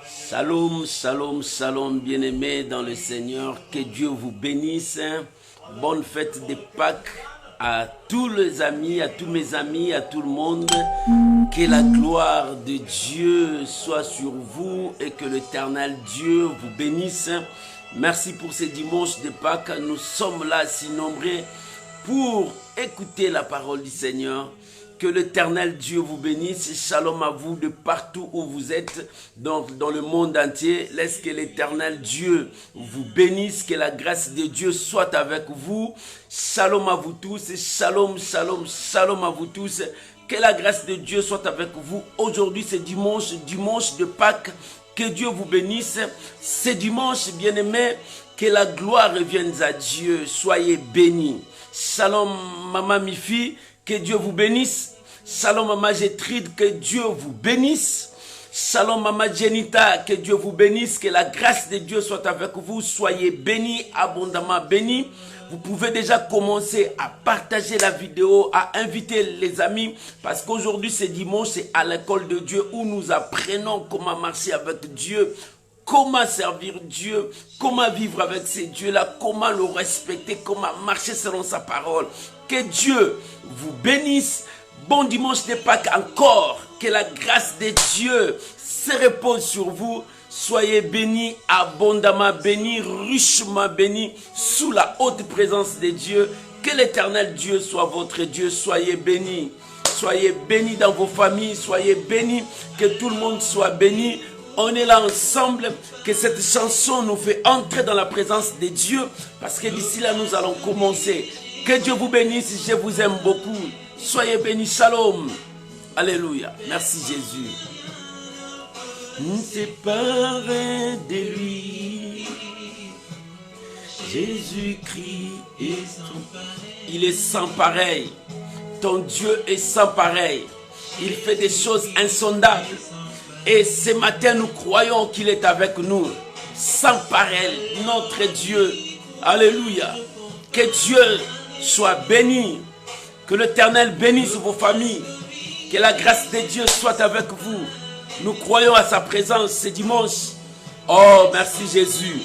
Shalom, shalom, shalom, bien-aimés dans le Seigneur. Que Dieu vous bénisse. Bonne fête de Pâques à tous les amis, à tous mes amis, à tout le monde. Que la gloire de Dieu soit sur vous et que l'Éternel Dieu vous bénisse. Merci pour ces dimanches de Pâques. Nous sommes là si nombreux pour écouter la parole du Seigneur. Que l'Éternel Dieu vous bénisse. Shalom à vous de partout où vous êtes dans le monde entier. Laisse que l'Éternel Dieu vous bénisse. Que la grâce de Dieu soit avec vous. Shalom à vous tous. Shalom, shalom, shalom à vous tous. Que la grâce de Dieu soit avec vous. Aujourd'hui c'est dimanche de Pâques. Que Dieu vous bénisse. C'est dimanche, bien-aimés. Que la gloire revienne à Dieu. Soyez bénis. Shalom, maman Mifi. Que Dieu vous bénisse. Shalom Maman Gétrude, que Dieu vous bénisse. Shalom Maman Jenita, que Dieu vous bénisse. Que la grâce de Dieu soit avec vous. Soyez bénis, abondamment bénis. Vous pouvez déjà commencer à partager la vidéo, à inviter les amis. Parce qu'aujourd'hui c'est dimanche, c'est à l'école de Dieu où nous apprenons comment marcher avec Dieu. Comment servir Dieu, comment vivre avec ces dieux-là, comment le respecter, comment marcher selon sa parole. Que Dieu vous bénisse. Bon dimanche de Pâques encore. Que la grâce de Dieu se repose sur vous. Soyez bénis, abondamment bénis, richement bénis, sous la haute présence de Dieu. Que l'Éternel Dieu soit votre Dieu. Soyez bénis. Soyez bénis dans vos familles. Soyez bénis. Que tout le monde soit béni. On est là ensemble, que cette chanson nous fait entrer dans la présence de Dieu, parce que d'ici là nous allons commencer. Que Dieu vous bénisse, je vous aime beaucoup. Soyez bénis, shalom. Alléluia, merci Jésus. Séparé de lui, Jésus-Christ est sans pareil. Il est sans pareil. Ton Dieu est sans pareil. Il fait des choses insondables. Et ce matin, nous croyons qu'il est avec nous. Sans pareil, notre Dieu. Alléluia. Que Dieu soit béni. Que l'Éternel bénisse vos familles. Que la grâce de Dieu soit avec vous. Nous croyons à sa présence ce dimanche. Oh, merci Jésus.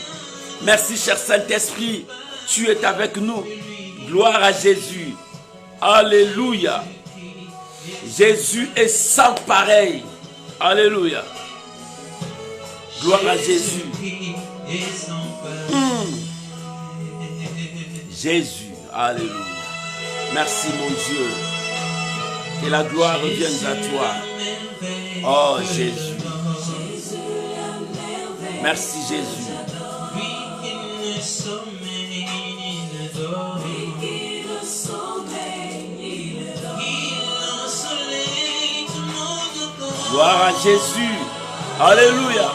Merci cher Saint-Esprit. Tu es avec nous. Gloire à Jésus. Alléluia. Jésus est sans pareil. Alléluia. Gloire à Jésus. Jésus. Alléluia. Merci mon Dieu. Que la gloire revienne à toi. Oh Jésus. Merci Jésus. Gloire à Jésus. Alléluia.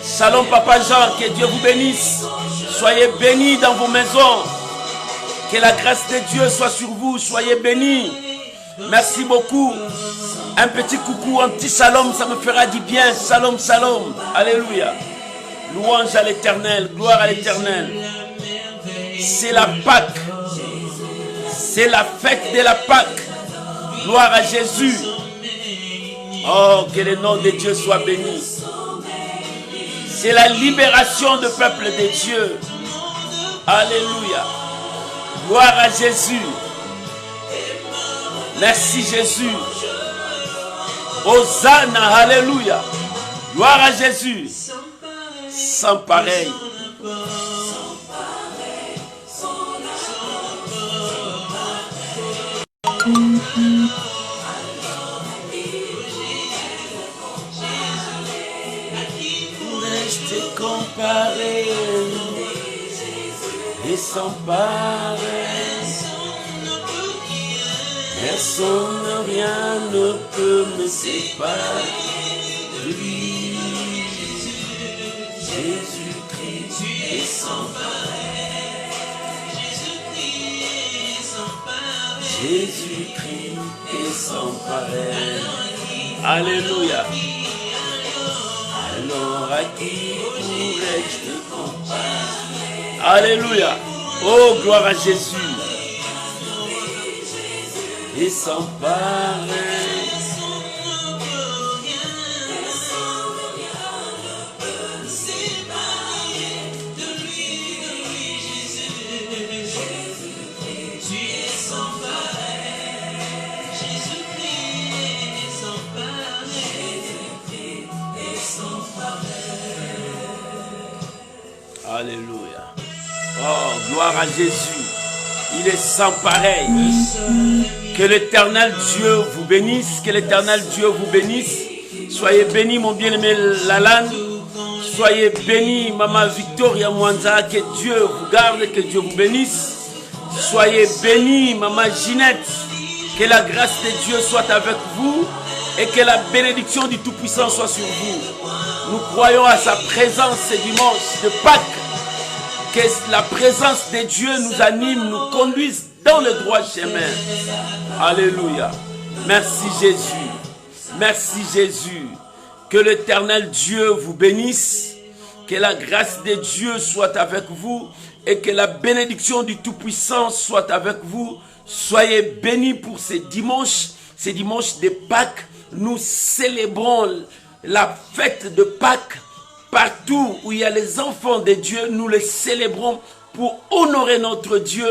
Shalom Papa Jean, que Dieu vous bénisse. Soyez bénis dans vos maisons. Que la grâce de Dieu soit sur vous. Soyez bénis. Merci beaucoup. Un petit coucou, un petit shalom, ça me fera du bien. Shalom, shalom. Alléluia. Louange à l'Éternel. Gloire à l'Éternel. C'est la Pâque. C'est la fête de la Pâque. Gloire à Jésus. Oh, que le nom de Dieu soit béni. C'est la libération du peuple de Dieu. Alléluia. Gloire à Jésus. Merci Jésus. Hosanna, alléluia. Gloire à Jésus. Sans pareil. Comparé et sans pareil, personne, rien ne peut me séparer de lui. Jésus-Christ est sans pareil. Jésus-Christ est sans pareil. Alléluia. Alors à qui pourrais-je te comparer? Alléluia. Oh, gloire à Jésus. Et sans pareil. Alléluia. Oh, gloire à Jésus. Il est sans pareil. Que l'Éternel Dieu vous bénisse. Que l'Éternel Dieu vous bénisse. Soyez bénis, mon bien-aimé Lalan. Soyez bénis, Maman Victoria Mwanza. Que Dieu vous garde, que Dieu vous bénisse. Soyez bénis, Maman Ginette. Que la grâce de Dieu soit avec vous et que la bénédiction du Tout-Puissant soit sur vous. Nous croyons à sa présence ce dimanche de Pâques. Que la présence de Dieu nous anime, nous conduise dans le droit chemin. Alléluia. Merci Jésus. Merci Jésus. Que l'Éternel Dieu vous bénisse. Que la grâce de Dieu soit avec vous. Et que la bénédiction du Tout-Puissant soit avec vous. Soyez bénis pour ces dimanches de Pâques. Nous célébrons la fête de Pâques. Partout où il y a les enfants de Dieu, nous les célébrons pour honorer notre Dieu,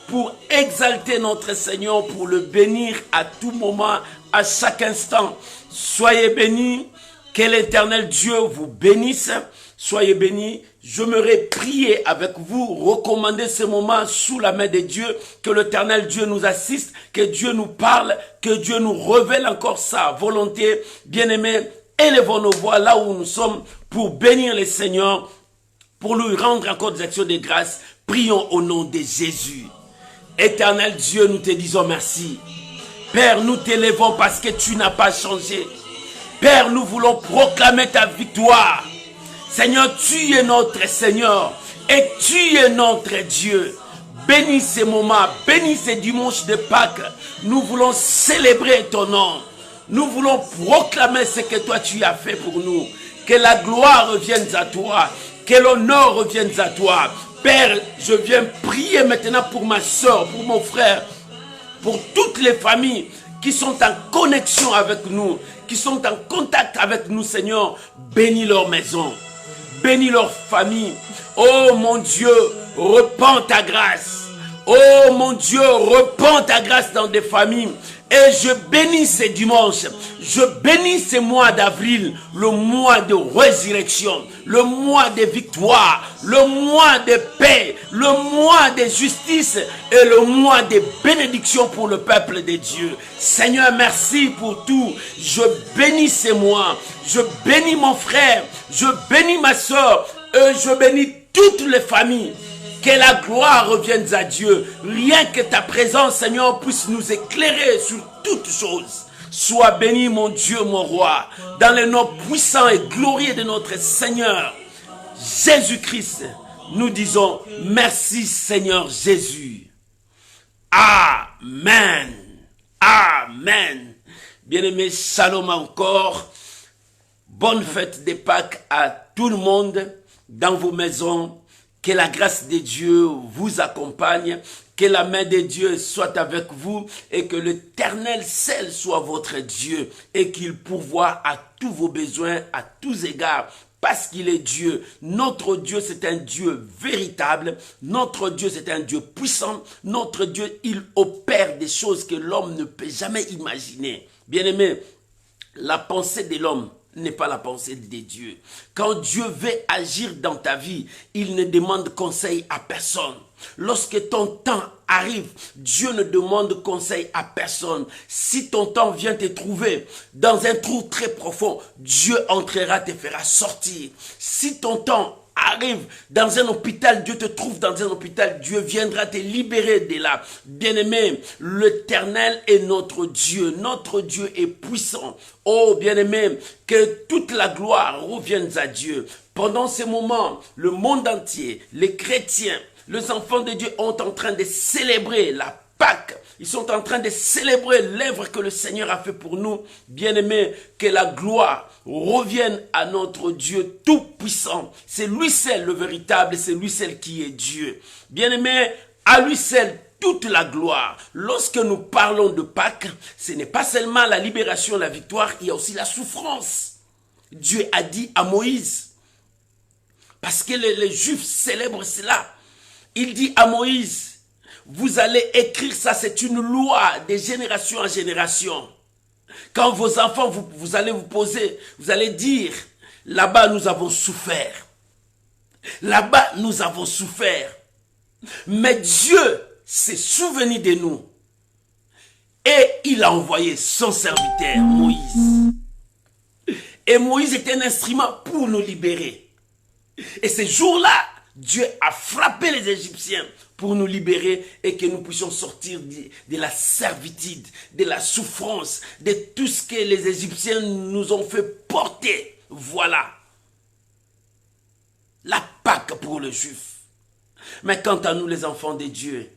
pour exalter notre Seigneur, pour le bénir à tout moment, à chaque instant. Soyez bénis, que l'Éternel Dieu vous bénisse. Soyez bénis. J'aimerais prier avec vous, recommander ce moment sous la main de Dieu, que l'Éternel Dieu nous assiste, que Dieu nous parle, que Dieu nous révèle encore sa volonté. Bien-aimés, élevons nos voix là où nous sommes pour bénir le Seigneur, pour lui rendre encore des actions de grâce. Prions au nom de Jésus. Éternel Dieu, nous te disons merci. Père, nous t'élevons parce que tu n'as pas changé. Père, nous voulons proclamer ta victoire. Seigneur, tu es notre Seigneur et tu es notre Dieu. Bénis ces moments, bénis ces dimanches de Pâques. Nous voulons célébrer ton nom. Nous voulons proclamer ce que toi tu as fait pour nous. Que la gloire revienne à toi. Que l'honneur revienne à toi. Père, je viens prier maintenant pour ma soeur, pour mon frère, pour toutes les familles qui sont en connexion avec nous, qui sont en contact avec nous, Seigneur. Bénis leur maison. Bénis leur famille. Oh mon Dieu, repends ta grâce. Oh mon Dieu, repends ta grâce dans des familles. Et je bénis ces dimanches, je bénis ces mois d'avril, le mois de résurrection, le mois de victoire, le mois de paix, le mois de justice et le mois de bénédiction pour le peuple de Dieu. Seigneur, merci pour tout. Je bénis ces mois, je bénis mon frère, je bénis ma soeur et je bénis toutes les familles. Que la gloire revienne à Dieu. Rien que ta présence, Seigneur, puisse nous éclairer sur toutes choses. Sois béni, mon Dieu, mon roi, dans le nom puissant et glorieux de notre Seigneur Jésus-Christ. Nous disons merci, Seigneur Jésus. Amen. Amen. Bien-aimés, shalom encore. Bonne fête de Pâques à tout le monde dans vos maisons. Que la grâce de Dieu vous accompagne, que la main de Dieu soit avec vous et que l'Éternel seul soit votre Dieu et qu'il pourvoie à tous vos besoins, à tous égards, parce qu'il est Dieu. Notre Dieu, c'est un Dieu véritable. Notre Dieu, c'est un Dieu puissant. Notre Dieu, il opère des choses que l'homme ne peut jamais imaginer. Bien-aimé, la pensée de l'homme n'est pas la pensée de Dieu. Quand Dieu veut agir dans ta vie, il ne demande conseil à personne. Lorsque ton temps arrive, Dieu ne demande conseil à personne. Si ton temps vient te trouver dans un trou très profond, Dieu entrera, te fera sortir. Si ton temps arrive dans un hôpital, Dieu te trouve dans un hôpital, Dieu viendra te libérer de là. Bien-aimé, l'Éternel est notre Dieu est puissant. Oh bien-aimé, que toute la gloire revienne à Dieu. Pendant ces moments, le monde entier, les chrétiens, les enfants de Dieu sont en train de célébrer la Pâques. Ils sont en train de célébrer l'œuvre que le Seigneur a fait pour nous. Bien-aimés, que la gloire revienne à notre Dieu tout-puissant. C'est lui seul le véritable, c'est lui seul qui est Dieu. Bien-aimés, à lui seul toute la gloire. Lorsque nous parlons de Pâques, ce n'est pas seulement la libération, la victoire, il y a aussi la souffrance. Dieu a dit à Moïse, parce que les Juifs célèbrent cela, il dit à Moïse, vous allez écrire ça, c'est une loi de génération en génération. Quand vos enfants, vous allez vous poser, vous allez dire, là-bas nous avons souffert. Là-bas, nous avons souffert. Mais Dieu s'est souvenu de nous. Et il a envoyé son serviteur, Moïse. Et Moïse était un instrument pour nous libérer. Et ce jour-là, Dieu a frappé les Égyptiens pour nous libérer et que nous puissions sortir de la servitude, de la souffrance, de tout ce que les Égyptiens nous ont fait porter. Voilà. La Pâque pour le Juif. Mais quant à nous, les enfants de Dieu,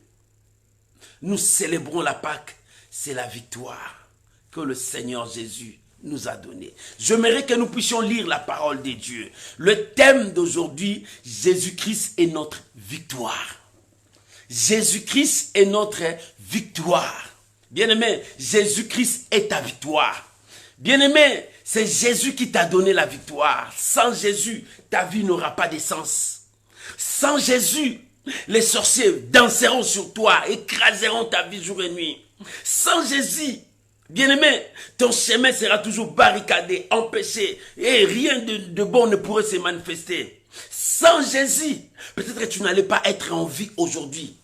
nous célébrons la Pâque. C'est la victoire que le Seigneur Jésus nous a donnée. J'aimerais que nous puissions lire la parole de Dieu. Le thème d'aujourd'hui, Jésus-Christ est notre victoire. Jésus-Christ est notre victoire. Bien-aimé, Jésus-Christ est ta victoire. Bien-aimé, c'est Jésus qui t'a donné la victoire. Sans Jésus, ta vie n'aura pas de sens. Sans Jésus, les sorciers danseront sur toi, écraseront ta vie jour et nuit. Sans Jésus, bien-aimé, ton chemin sera toujours barricadé, empêché, et rien de bon ne pourrait se manifester. Sans Jésus, peut-être que tu n'allais pas être en vie aujourd'hui.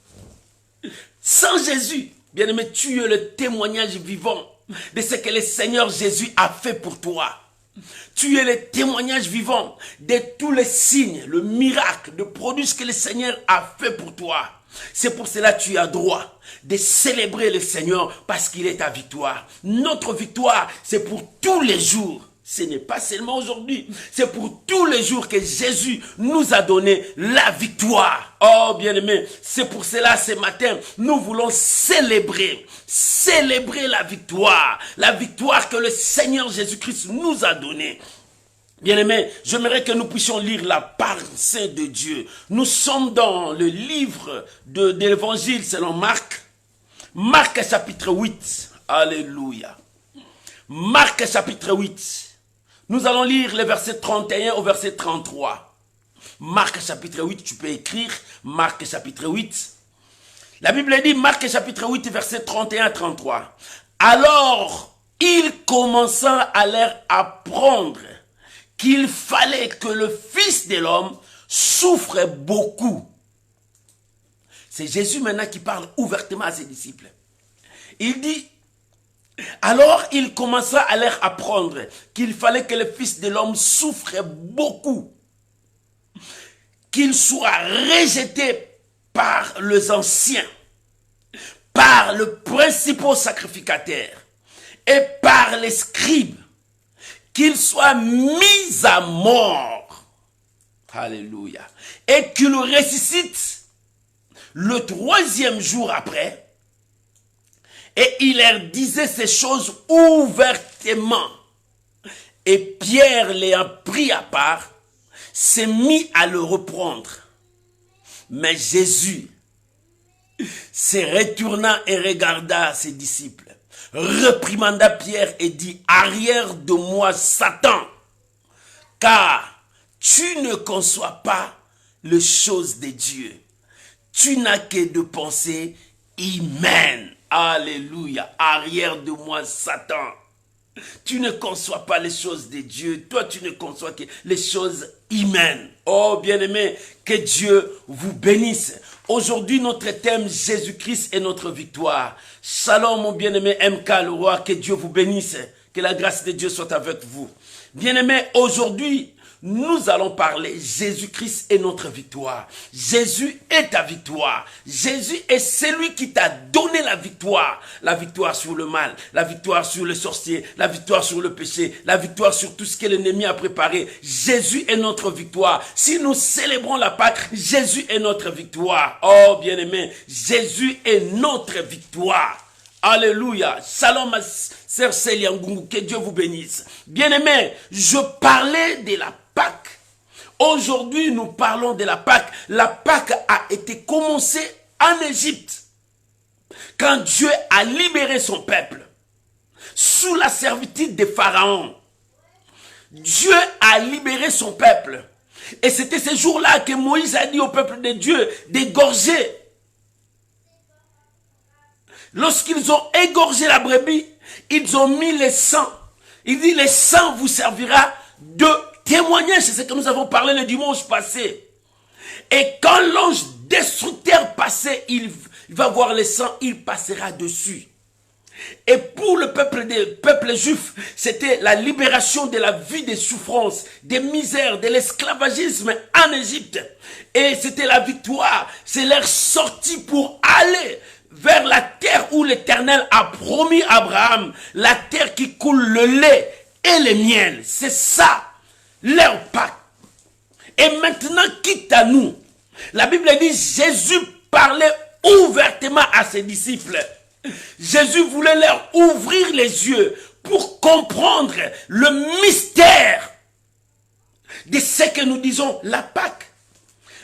Sans Jésus, bien-aimé, tu es le témoignage vivant de ce que le Seigneur Jésus a fait pour toi. Tu es le témoignage vivant de tous les signes, le miracle, de produits que le Seigneur a fait pour toi. C'est pour cela que tu as droit de célébrer le Seigneur parce qu'il est ta victoire. Notre victoire, c'est pour tous les jours. Ce n'est pas seulement aujourd'hui, c'est pour tous les jours que Jésus nous a donné la victoire. Oh bien-aimé, c'est pour cela ce matin, nous voulons célébrer la victoire que le Seigneur Jésus-Christ nous a donnée. Bien-aimé, j'aimerais que nous puissions lire la pensée de Dieu. Nous sommes dans le livre de l'évangile selon Marc. Marc chapitre 8. Alléluia. Marc chapitre 8. Nous allons lire les versets 31 au verset 33. Marc chapitre 8, tu peux écrire Marc chapitre 8. La Bible dit Marc chapitre 8, verset 31 à 33. Alors, il commença à leur apprendre qu'il fallait que le Fils de l'homme souffre beaucoup. C'est Jésus maintenant qui parle ouvertement à ses disciples. Il dit, alors il commença à leur apprendre qu'il fallait que le Fils de l'homme souffre beaucoup, qu'il soit rejeté par les anciens, par le principal sacrificateur et par les scribes, qu'il soit mis à mort. Alléluia. Et qu'il ressuscite le 3e jour après. Et il leur disait ces choses ouvertement. Et Pierre l'ayant pris à part, s'est mis à le reprendre. Mais Jésus se retourna et regarda ses disciples, réprimanda Pierre et dit, arrière de moi Satan, car tu ne conçois pas les choses de Dieu. Tu n'as que de pensées humaines. Alléluia. Arrière de moi Satan. Tu ne conçois pas les choses de Dieu. Toi, tu ne conçois que les choses humaines. Oh, bien-aimé, que Dieu vous bénisse. Aujourd'hui, notre thème, Jésus-Christ est notre victoire. Shalom, mon bien-aimé MK, le roi, que Dieu vous bénisse. Que la grâce de Dieu soit avec vous. Bien-aimé, aujourd'hui, nous allons parler, Jésus-Christ est notre victoire. Jésus est ta victoire. Jésus est celui qui t'a donné la victoire. La victoire sur le mal, la victoire sur le sorcier, la victoire sur le péché, la victoire sur tout ce que l'ennemi a préparé. Jésus est notre victoire. Si nous célébrons la Pâque, Jésus est notre victoire. Oh bien-aimé, Jésus est notre victoire. Alléluia. Shalom ma sœur Célia Ngungu, que Dieu vous bénisse. Bien-aimé, je parlais de la Pâque. Aujourd'hui, nous parlons de la Pâque. La Pâque a été commencée en Égypte. Quand Dieu a libéré son peuple sous la servitude des pharaons. Dieu a libéré son peuple. Et c'était ce jour-là que Moïse a dit au peuple de Dieu d'égorger. Lorsqu'ils ont égorgé la brebis, ils ont mis le sang. Il dit, le sang vous servira de témoignage. C'est ce que nous avons parlé le dimanche passé. Et quand l'ange destructeur passait, il va voir le sang, il passera dessus. Et pour le peuple juif, c'était la libération de la vie des souffrances, des misères, de l'esclavagisme en Égypte. Et c'était la victoire. C'est leur sortie pour aller vers la terre où l'Éternel a promis à Abraham, la terre qui coule le lait et le miel. C'est ça, leur pacte. Et maintenant, quitte à nous. La Bible dit, Jésus parlait ouvertement à ses disciples. Jésus voulait leur ouvrir les yeux pour comprendre le mystère de ce que nous disons la Pâque.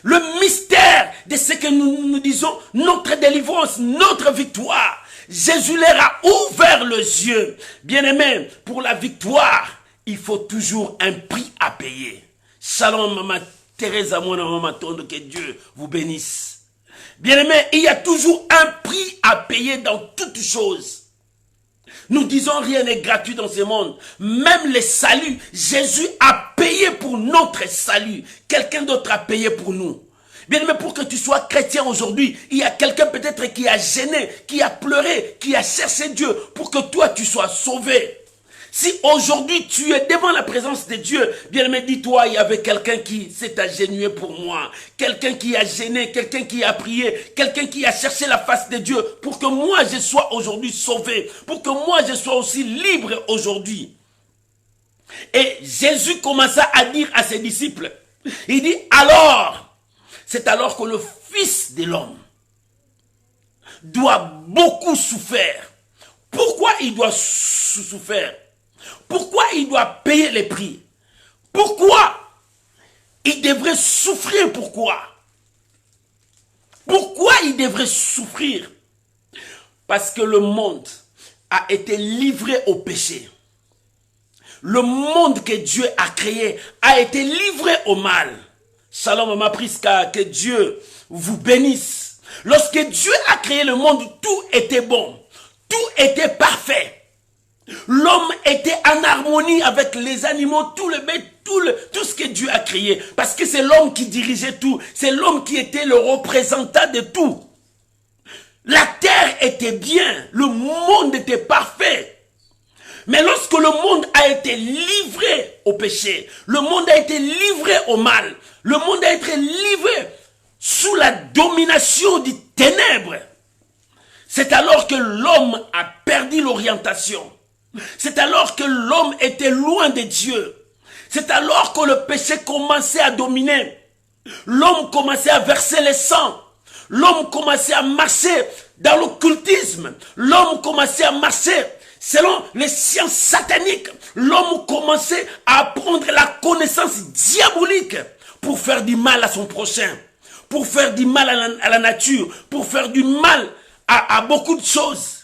Le mystère de ce que nous disons notre délivrance, notre victoire. Jésus leur a ouvert les yeux. Bien-aimés, pour la victoire, il faut toujours un prix à payer. Shalom, maman Thérèse, maman Tondo, que Dieu vous bénisse. Bien-aimés, il y a toujours un prix à payer dans toutes choses. Nous disons rien n'est gratuit dans ce monde. Même le salut, Jésus a payé pour notre salut. Quelqu'un d'autre a payé pour nous. Bien-aimé, pour que tu sois chrétien aujourd'hui, il y a quelqu'un peut-être qui a gêné, qui a pleuré, qui a cherché Dieu pour que toi tu sois sauvé. Si aujourd'hui tu es devant la présence de Dieu, bien aimé, dis-toi, il y avait quelqu'un qui s'est agenouillé pour moi. Quelqu'un qui a gêné, quelqu'un qui a prié, quelqu'un qui a cherché la face de Dieu pour que moi je sois aujourd'hui sauvé, pour que moi je sois aussi libre aujourd'hui. Et Jésus commença à dire à ses disciples, il dit alors, c'est alors que le Fils de l'homme doit beaucoup souffrir. Pourquoi il doit souffrir? Pourquoi il doit payer les prix? Pourquoi il devrait souffrir? Pourquoi il devrait souffrir? Parce que le monde a été livré au péché. Le monde que Dieu a créé a été livré au mal. Shalom, Mama Priska, que Dieu vous bénisse. Lorsque Dieu a créé le monde, tout était bon. Tout était parfait. L'homme était en harmonie avec les animaux, tout ce que Dieu a créé. Parce que c'est l'homme qui dirigeait tout. C'est l'homme qui était le représentant de tout. La terre était bien. Le monde était parfait. Mais lorsque le monde a été livré au péché, le monde a été livré au mal, le monde a été livré sous la domination des ténèbres, c'est alors que l'homme a perdu l'orientation. C'est alors que l'homme était loin de Dieu. C'est alors que le péché commençait à dominer. L'homme commençait à verser le sang. L'homme commençait à marcher dans l'occultisme. L'homme commençait à marcher selon les sciences sataniques. L'homme commençait à apprendre la connaissance diabolique pour faire du mal à son prochain, pour faire du mal à la nature, pour faire du mal à beaucoup de choses.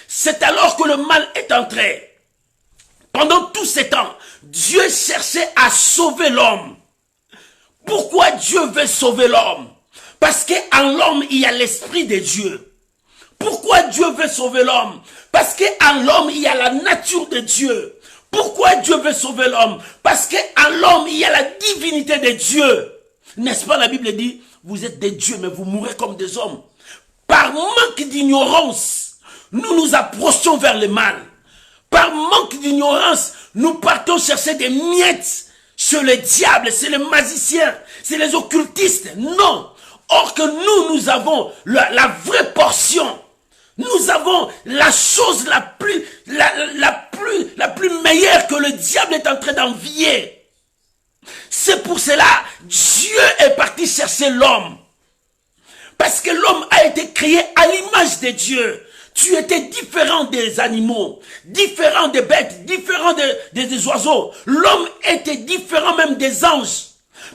C'est alors que le mal est entré. Pendant tout ce temps, Dieu cherchait à sauver l'homme. Pourquoi Dieu veut sauver l'homme? Parce qu'en l'homme, il y a l'esprit de Dieu. Pourquoi Dieu veut sauver l'homme? Parce qu'en l'homme, il y a la nature de Dieu. Pourquoi Dieu veut sauver l'homme? Parce qu'en l'homme, il y a la divinité de Dieu. N'est-ce pas, la Bible dit, vous êtes des dieux, mais vous mourrez comme des hommes. Par manque d'ignorance, nous nous approchons vers le mal. Par manque d'ignorance, nous partons chercher des miettes chez le diable, c'est les magiciens, c'est les occultistes. Non. Or que nous avons la vraie portion. Nous avons la chose la plus meilleure que le diable est en train d'envier. C'est pour cela, Dieu est parti chercher l'homme. Parce que l'homme a été créé à l'image de Dieu. Tu étais différent des animaux, différent des bêtes, différent des oiseaux. L'homme était différent même des anges.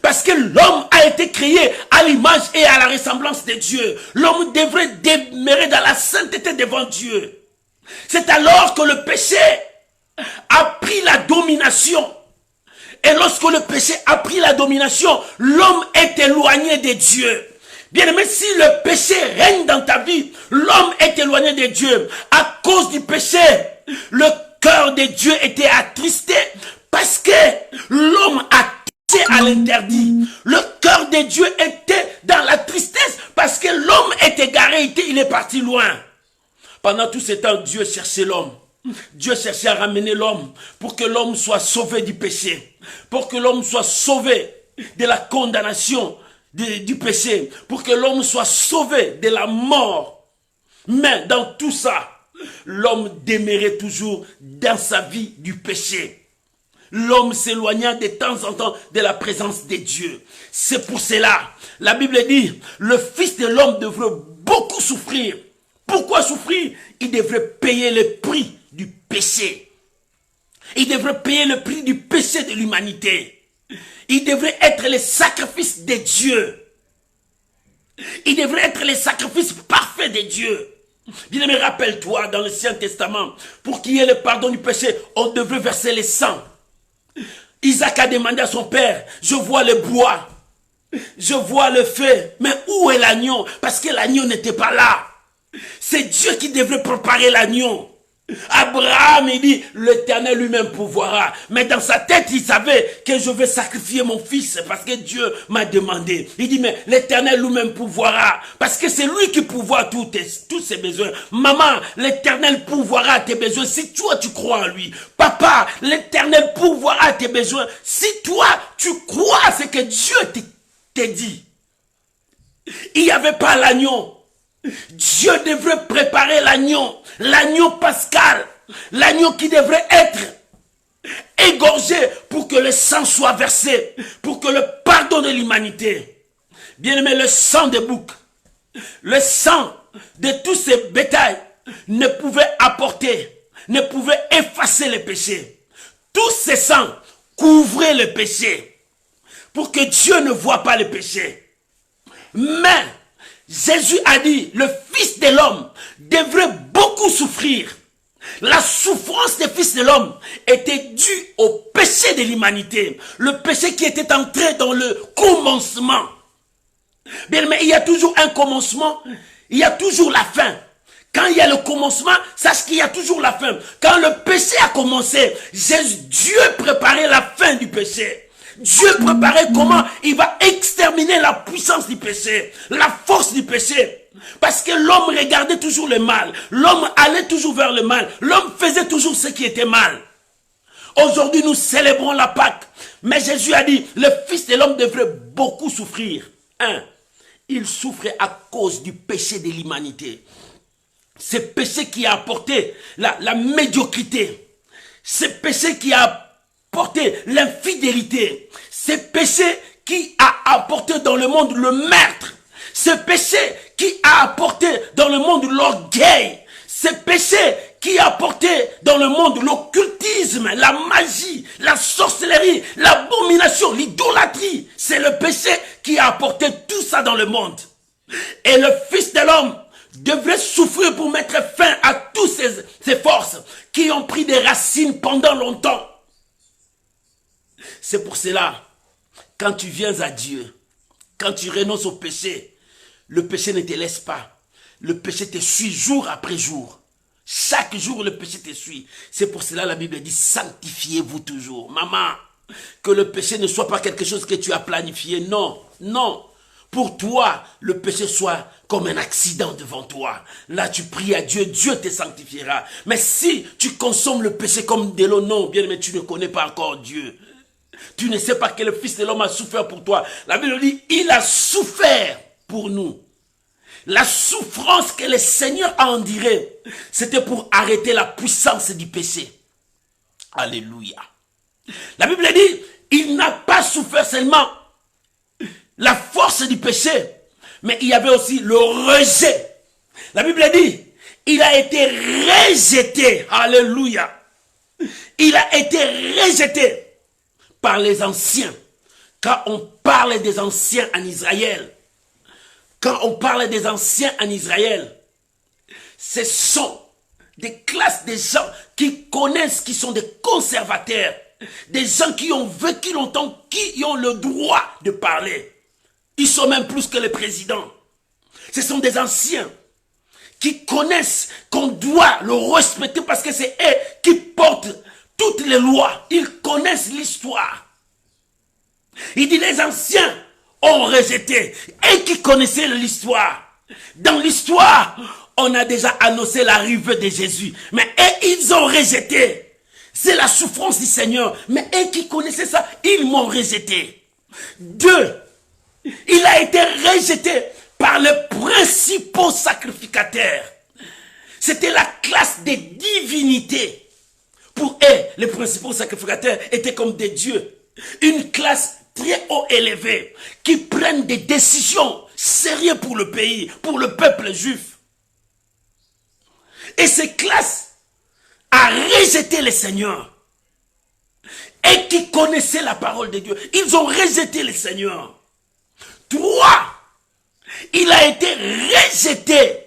Parce que l'homme a été créé à l'image et à la ressemblance de Dieu. L'homme devrait demeurer dans la sainteté devant Dieu. C'est alors que le péché a pris la domination. Et lorsque le péché a pris la domination, l'homme est éloigné de Dieu. Bien aimé, si le péché règne dans ta vie, l'homme est éloigné de Dieu. À cause du péché, le cœur de Dieu était attristé parce que l'homme a touché à l'interdit. Le cœur de Dieu est réalité, il est parti loin. Pendant tout ce temps, Dieu cherchait l'homme. Dieu cherchait à ramener l'homme pour que l'homme soit sauvé du péché. Pour que l'homme soit sauvé de la condamnation du péché. Pour que l'homme soit sauvé de la mort. Mais dans tout ça, l'homme demeurait toujours dans sa vie du péché. L'homme s'éloigna de temps en temps de la présence de Dieu. C'est pour cela, la Bible dit, le Fils de l'homme devrait beaucoup souffrir. Pourquoi souffrir? Il devrait payer le prix du péché. Il devrait payer le prix du péché de l'humanité. Il devrait être le sacrifice de Dieu. Il devrait être le sacrifice parfait de Dieu. Bien-aimé, rappelle-toi, dans l'Ancien Testament, pour qu'il y ait le pardon du péché, on devrait verser le sang. Isaac a demandé à son père, je vois le bois, je vois le feu, mais où est l'agneau? Parce que l'agneau n'était pas là. C'est Dieu qui devrait préparer l'agneau. Abraham, il dit, l'Éternel lui-même pourvoira. Mais dans sa tête, il savait que je vais sacrifier mon fils parce que Dieu m'a demandé. Il dit, mais l'Éternel lui-même pourvoira. Parce que c'est lui qui pourvoit tous ses besoins. Maman, l'Éternel pourvoira à tes besoins si toi tu crois en lui. Papa, l'Éternel pourvoira à tes besoins si toi tu crois à ce que Dieu t'a dit. Il n'y avait pas l'agneau. Dieu devrait préparer l'agneau pascal, l'agneau qui devrait être égorgé pour que le sang soit versé, pour que le pardon de l'humanité. Bien-aimé, le sang des boucs, le sang de tous ces bétails ne pouvait apporter, ne pouvait effacer le péché. Tous ces sangs couvraient le péché pour que Dieu ne voie pas le péché. Mais Jésus a dit, le Fils de l'homme devrait beaucoup souffrir. La souffrance des Fils de l'homme était due au péché de l'humanité. Le péché qui était entré dans le commencement. Bien, mais il y a toujours un commencement, il y a toujours la fin. Quand il y a le commencement, sache qu'il y a toujours la fin. Quand le péché a commencé, Dieu préparait la fin du péché. Dieu préparait comment il va exterminer la puissance du péché, la force du péché. Parce que l'homme regardait toujours le mal. L'homme allait toujours vers le mal. L'homme faisait toujours ce qui était mal. Aujourd'hui, nous célébrons la Pâque. Mais Jésus a dit, le Fils de l'homme devrait beaucoup souffrir. Il souffrait à cause du péché de l'humanité. Ce péché qui a apporté la médiocrité. Ce péché qui a apporté l'infidélité. Ce péché qui a apporté dans le monde le meurtre. Ce péché qui a apporté dans le monde l'orgueil. Ce péché qui a apporté dans le monde l'occultisme, la magie, la sorcellerie, l'abomination, l'idolâtrie. C'est le péché qui a apporté tout ça dans le monde. Et le Fils de l'homme devrait souffrir pour mettre fin à toutes ces forces qui ont pris des racines pendant longtemps. C'est pour cela, quand tu viens à Dieu, quand tu renonces au péché, le péché ne te laisse pas. Le péché te suit jour après jour. Chaque jour, le péché te suit. C'est pour cela la Bible dit, sanctifiez-vous toujours. Maman, que le péché ne soit pas quelque chose que tu as planifié. Non, non. Pour toi, le péché soit comme un accident devant toi. Là, tu pries à Dieu, Dieu te sanctifiera. Mais si tu consommes le péché comme de l'eau, non, bien aimé, tu ne connais pas encore Dieu. Tu ne sais pas que le Fils de l'homme a souffert pour toi. La Bible dit, il a souffert pour nous. La souffrance que le Seigneur a endurée, c'était pour arrêter la puissance du péché. Alléluia. La Bible dit, il n'a pas souffert seulement la force du péché, mais il y avait aussi le rejet. La Bible dit, il a été rejeté. Alléluia. Il a été rejeté par les anciens. Quand on parle des anciens en Israël, ce sont des classes de gens qui connaissent, qui sont des conservateurs, des gens qui ont vécu longtemps, qui ont le droit de parler. Ils sont même plus que les présidents. Ce sont des anciens qui connaissent qu'on doit le respecter parce que c'est eux qui portent toutes les lois. Ils connaissent l'histoire. Il dit les anciens ont rejeté et qui connaissaient l'histoire. Dans l'histoire, on a déjà annoncé l'arrivée de Jésus. Mais ils ont rejeté. C'est la souffrance du Seigneur. Mais eux qui connaissaient ça, ils m'ont rejeté. 2. Il a été rejeté par les principaux sacrificateurs. C'était la classe des divinités. Pour eux, les principaux sacrificateurs étaient comme des dieux. Une classe très haut élevée qui prennent des décisions sérieuses pour le pays, pour le peuple juif. Et ces classes a rejeté le Seigneur. Et qui connaissaient la parole de Dieu. Ils ont rejeté le Seigneur. 3. Il a été rejeté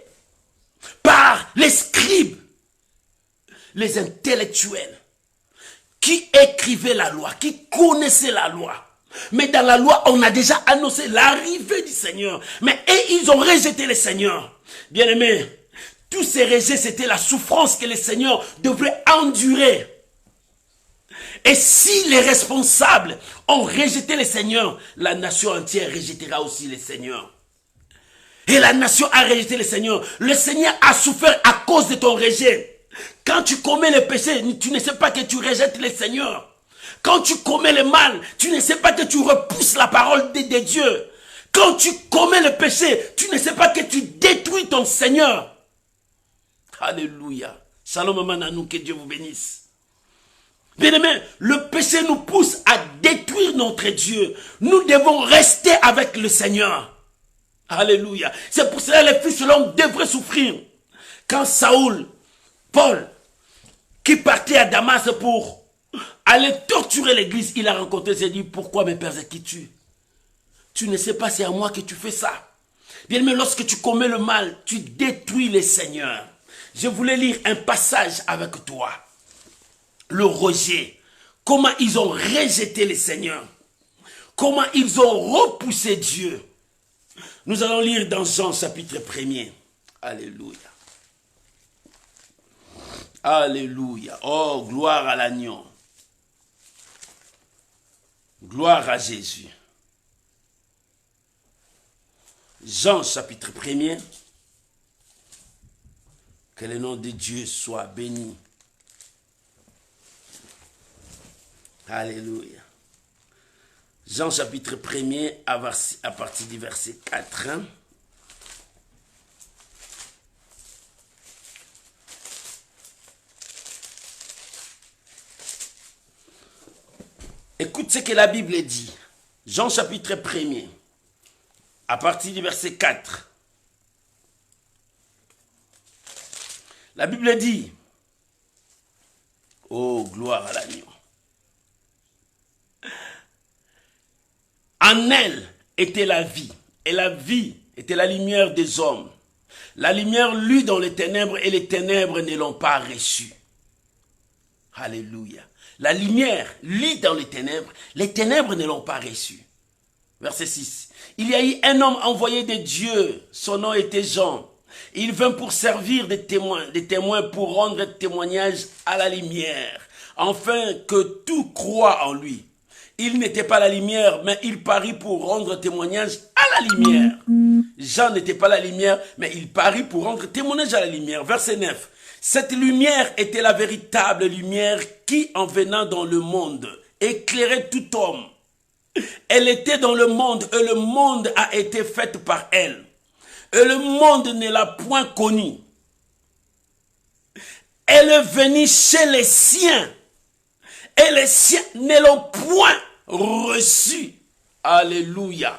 par les scribes, les intellectuels, qui écrivaient la loi, qui connaissaient la loi. Mais dans la loi, on a déjà annoncé l'arrivée du Seigneur. Mais ils ont rejeté le Seigneur. Bien-aimés, tous ces rejets, c'était la souffrance que le Seigneur devrait endurer. Et si les responsables ont rejeté le Seigneur, la nation entière rejettera aussi le Seigneur. Et la nation a rejeté le Seigneur. Le Seigneur a souffert à cause de ton rejet. Quand tu commets le péché, tu ne sais pas que tu rejettes le Seigneur. Quand tu commets le mal, tu ne sais pas que tu repousses la parole de Dieu. Quand tu commets le péché, tu ne sais pas que tu détruis ton Seigneur. Alléluia. Shalom Mananou, que Dieu vous bénisse. Bien-aimés, le péché nous pousse à détruire notre Dieu. Nous devons rester avec le Seigneur. Alléluia. C'est pour cela que les fils de l'homme devraient souffrir. Quand Saoul, Paul, qui partait à Damas pour aller torturer l'église, il a rencontré, il s'est dit, pourquoi me persécutes-tu? Tu ne sais pas, c'est à moi que tu fais ça. Bien-aimé, lorsque tu commets le mal, tu détruis le Seigneur. Je voulais lire un passage avec toi. Le rejet. Comment ils ont rejeté le Seigneur. Comment ils ont repoussé Dieu. Nous allons lire dans Jean chapitre 1er. Alléluia. Alléluia. Oh, gloire à l'agneau. Gloire à Jésus. Jean chapitre 1er. Que le nom de Dieu soit béni. Alléluia. Jean chapitre 1er à partir du verset 4. Écoute ce que la Bible dit. Jean chapitre 1er à partir du verset 4. La Bible dit, oh gloire à l'agneau. En elle était la vie, et la vie était la lumière des hommes. La lumière lut dans les ténèbres, et les ténèbres ne l'ont pas reçue. Alléluia. La lumière lit dans les ténèbres ne l'ont pas reçue. Verset 6. Il y a eu un homme envoyé de Dieu, son nom était Jean. Il vint pour servir des témoins pour rendre témoignage à la lumière, afin que tout croit en lui. Il n'était pas la lumière, mais il parut pour rendre témoignage à la lumière. Jean n'était pas la lumière, mais il parut pour rendre témoignage à la lumière. Verset 9. Cette lumière était la véritable lumière qui, en venant dans le monde, éclairait tout homme. Elle était dans le monde, et le monde a été fait par elle. Et le monde ne l'a point connue. Elle est venue chez les siens, et les siens ne l'ont point reçue. Alléluia.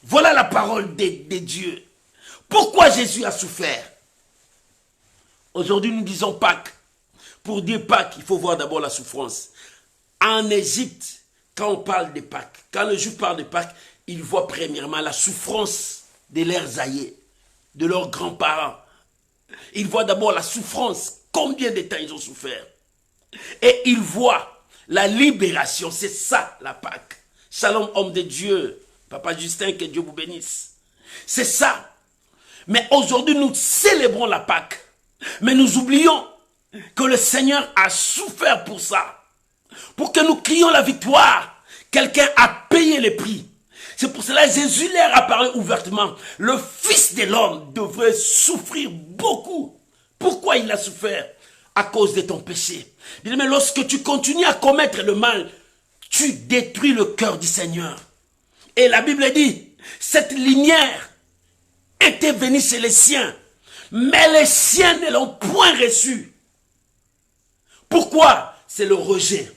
Voilà la parole de Dieu. Pourquoi Jésus a souffert? Aujourd'hui, nous disons Pâques. Pour dire Pâques, il faut voir d'abord la souffrance. En Égypte, quand on parle de Pâques, quand le juif parle de Pâques, il voit premièrement la souffrance de leurs aïeux, de leurs grands-parents. Il voit d'abord la souffrance, combien de temps ils ont souffert. Et il voit la libération, c'est ça la Pâques. Shalom, homme de Dieu, Papa Justin, que Dieu vous bénisse. C'est ça. Mais aujourd'hui, nous célébrons la Pâques. Mais nous oublions que le Seigneur a souffert pour ça. Pour que nous crions la victoire. Quelqu'un a payé le prix. C'est pour cela que Jésus leur a parlé ouvertement. Le Fils de l'homme devrait souffrir beaucoup. Pourquoi il a souffert? À cause de ton péché. Mais lorsque tu continues à commettre le mal, tu détruis le cœur du Seigneur. Et la Bible dit, cette lumière était venue chez les siens, mais les siens ne l'ont point reçu. Pourquoi? C'est le rejet.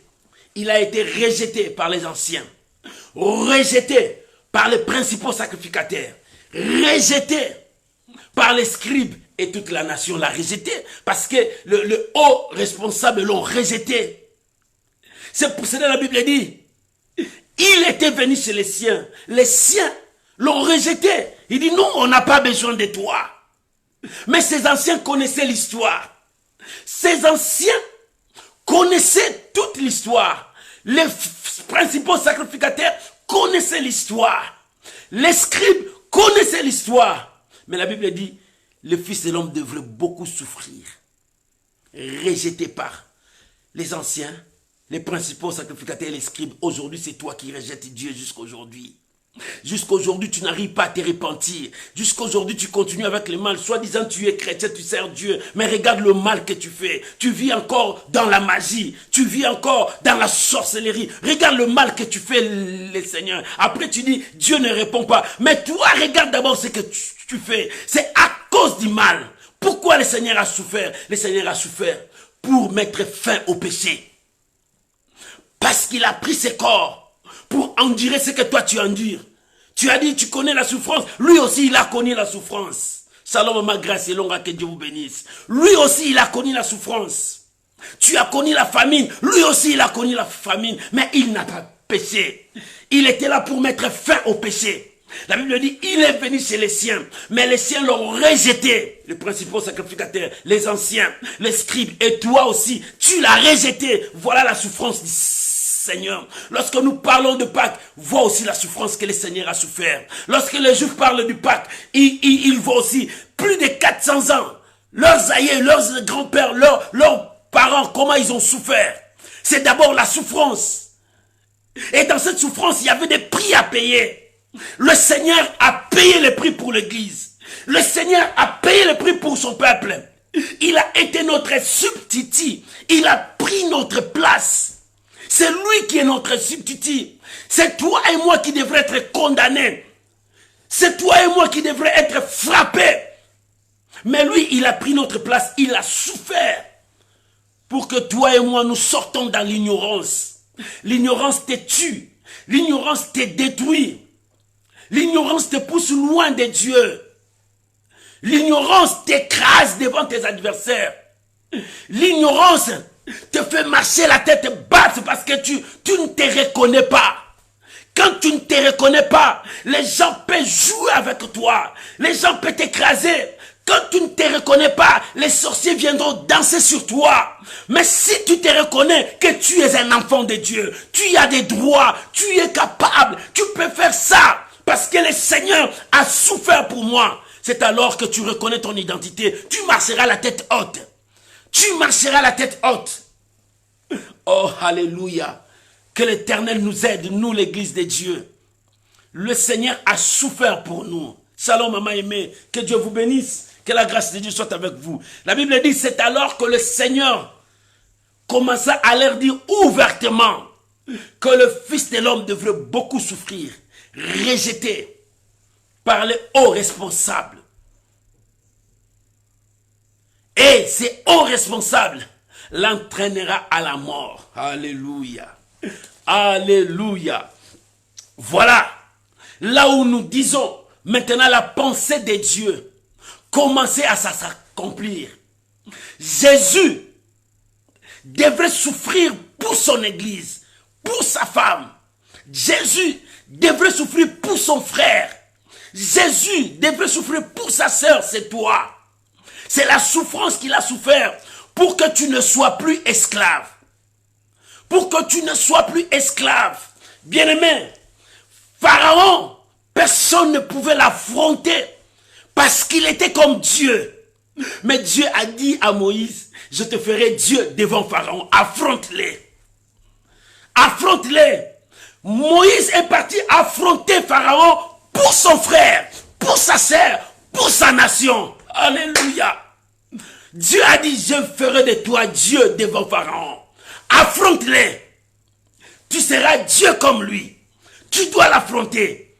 Il a été rejeté par les anciens, rejeté par les principaux sacrificateurs, rejeté par les scribes, et toute la nation l'a rejeté, parce que le haut responsable l'ont rejeté. C'est pour cela que la Bible dit, il était venu chez les siens l'ont rejeté. Il dit, non, on n'a pas besoin de toi. Mais ces anciens connaissaient l'histoire. Ces anciens connaissaient toute l'histoire. Les principaux sacrificateurs connaissaient l'histoire. Les scribes connaissaient l'histoire. Mais la Bible dit, le Fils de l'homme devrait beaucoup souffrir. Rejeté par les anciens, les principaux sacrificateurs et les scribes. Aujourd'hui, c'est toi qui rejettes Dieu jusqu'à aujourd'hui. Jusqu'à aujourd'hui, tu n'arrives pas à te repentir. Jusqu'à aujourd'hui, tu continues avec le mal. Soi-disant, tu es chrétien, tu sers Dieu. Mais regarde le mal que tu fais. Tu vis encore dans la magie. Tu vis encore dans la sorcellerie. Regarde le mal que tu fais, le Seigneur. Après, tu dis, Dieu ne répond pas. Mais toi, regarde d'abord ce que tu fais. C'est à cause du mal. Pourquoi le Seigneur a souffert? Le Seigneur a souffert pour mettre fin au péché. Parce qu'il a pris ses corps pour endurer ce que toi tu endures. Tu as dit, tu connais la souffrance. Lui aussi, il a connu la souffrance. Shalom, ma grâce et longue, que Dieu vous bénisse. Lui aussi, il a connu la souffrance. Tu as connu la famine. Lui aussi, il a connu la famine. Mais il n'a pas péché. Il était là pour mettre fin au péché. La Bible dit, il est venu chez les siens, mais les siens l'ont rejeté. Les principaux sacrificateurs, les anciens, les scribes, et toi aussi, tu l'as rejeté. Voilà la souffrance du Seigneur. Lorsque nous parlons de Pâques, vois aussi la souffrance que le Seigneur a souffert. Lorsque les Juifs parlent du Pâques, ils voient aussi plus de 400 ans. Leurs aïeux, leurs grands-pères, leurs parents, comment ils ont souffert. C'est d'abord la souffrance. Et dans cette souffrance, il y avait des prix à payer. Le Seigneur a payé le prix pour l'Église. Le Seigneur a payé le prix pour son peuple. Il a été notre substitut. Il a pris notre place. C'est lui qui est notre substitut. C'est toi et moi qui devraient être condamnés. C'est toi et moi qui devraient être frappés. Mais lui, il a pris notre place. Il a souffert pour que toi et moi nous sortons dans l'ignorance. L'ignorance te tue. L'ignorance te détruit. L'ignorance te pousse loin de Dieu. L'ignorance t'écrase devant tes adversaires. L'ignorance te fait marcher la tête basse parce que tu ne te reconnais pas. Quand tu ne te reconnais pas, les gens peuvent jouer avec toi. Les gens peuvent t'écraser. Quand tu ne te reconnais pas, les sorciers viendront danser sur toi. Mais si tu te reconnais que tu es un enfant de Dieu, tu as des droits, tu es capable, tu peux faire ça. Parce que le Seigneur a souffert pour moi. C'est alors que tu reconnais ton identité. Tu marcheras la tête haute. Tu marcheras la tête haute. Oh, alléluia. Que l'Éternel nous aide, nous l'église de Dieu. Le Seigneur a souffert pour nous. Shalom, maman aimée. Que Dieu vous bénisse. Que la grâce de Dieu soit avec vous. La Bible dit, c'est alors que le Seigneur commença à leur dire ouvertement que le Fils de l'homme devrait beaucoup souffrir, rejeté par les hauts responsables. Et ces hauts responsables l'entraînera à la mort. Alléluia. Alléluia. Voilà. Là où nous disons maintenant la pensée de Dieu commencer à s'accomplir. Jésus devrait souffrir pour son église, pour sa femme. Jésus devrait souffrir pour son frère. Jésus devrait souffrir pour sa sœur, c'est toi. C'est la souffrance qu'il a souffert pour que tu ne sois plus esclave. Pour que tu ne sois plus esclave. Bien-aimé, Pharaon, personne ne pouvait l'affronter parce qu'il était comme Dieu. Mais Dieu a dit à Moïse, je te ferai Dieu devant Pharaon. Affronte-les. Affronte-les. Moïse est parti affronter Pharaon pour son frère, pour sa sœur, pour sa nation. Alléluia. Dieu a dit, je ferai de toi Dieu devant Pharaon. Affronte-les. Tu seras Dieu comme lui. Tu dois l'affronter.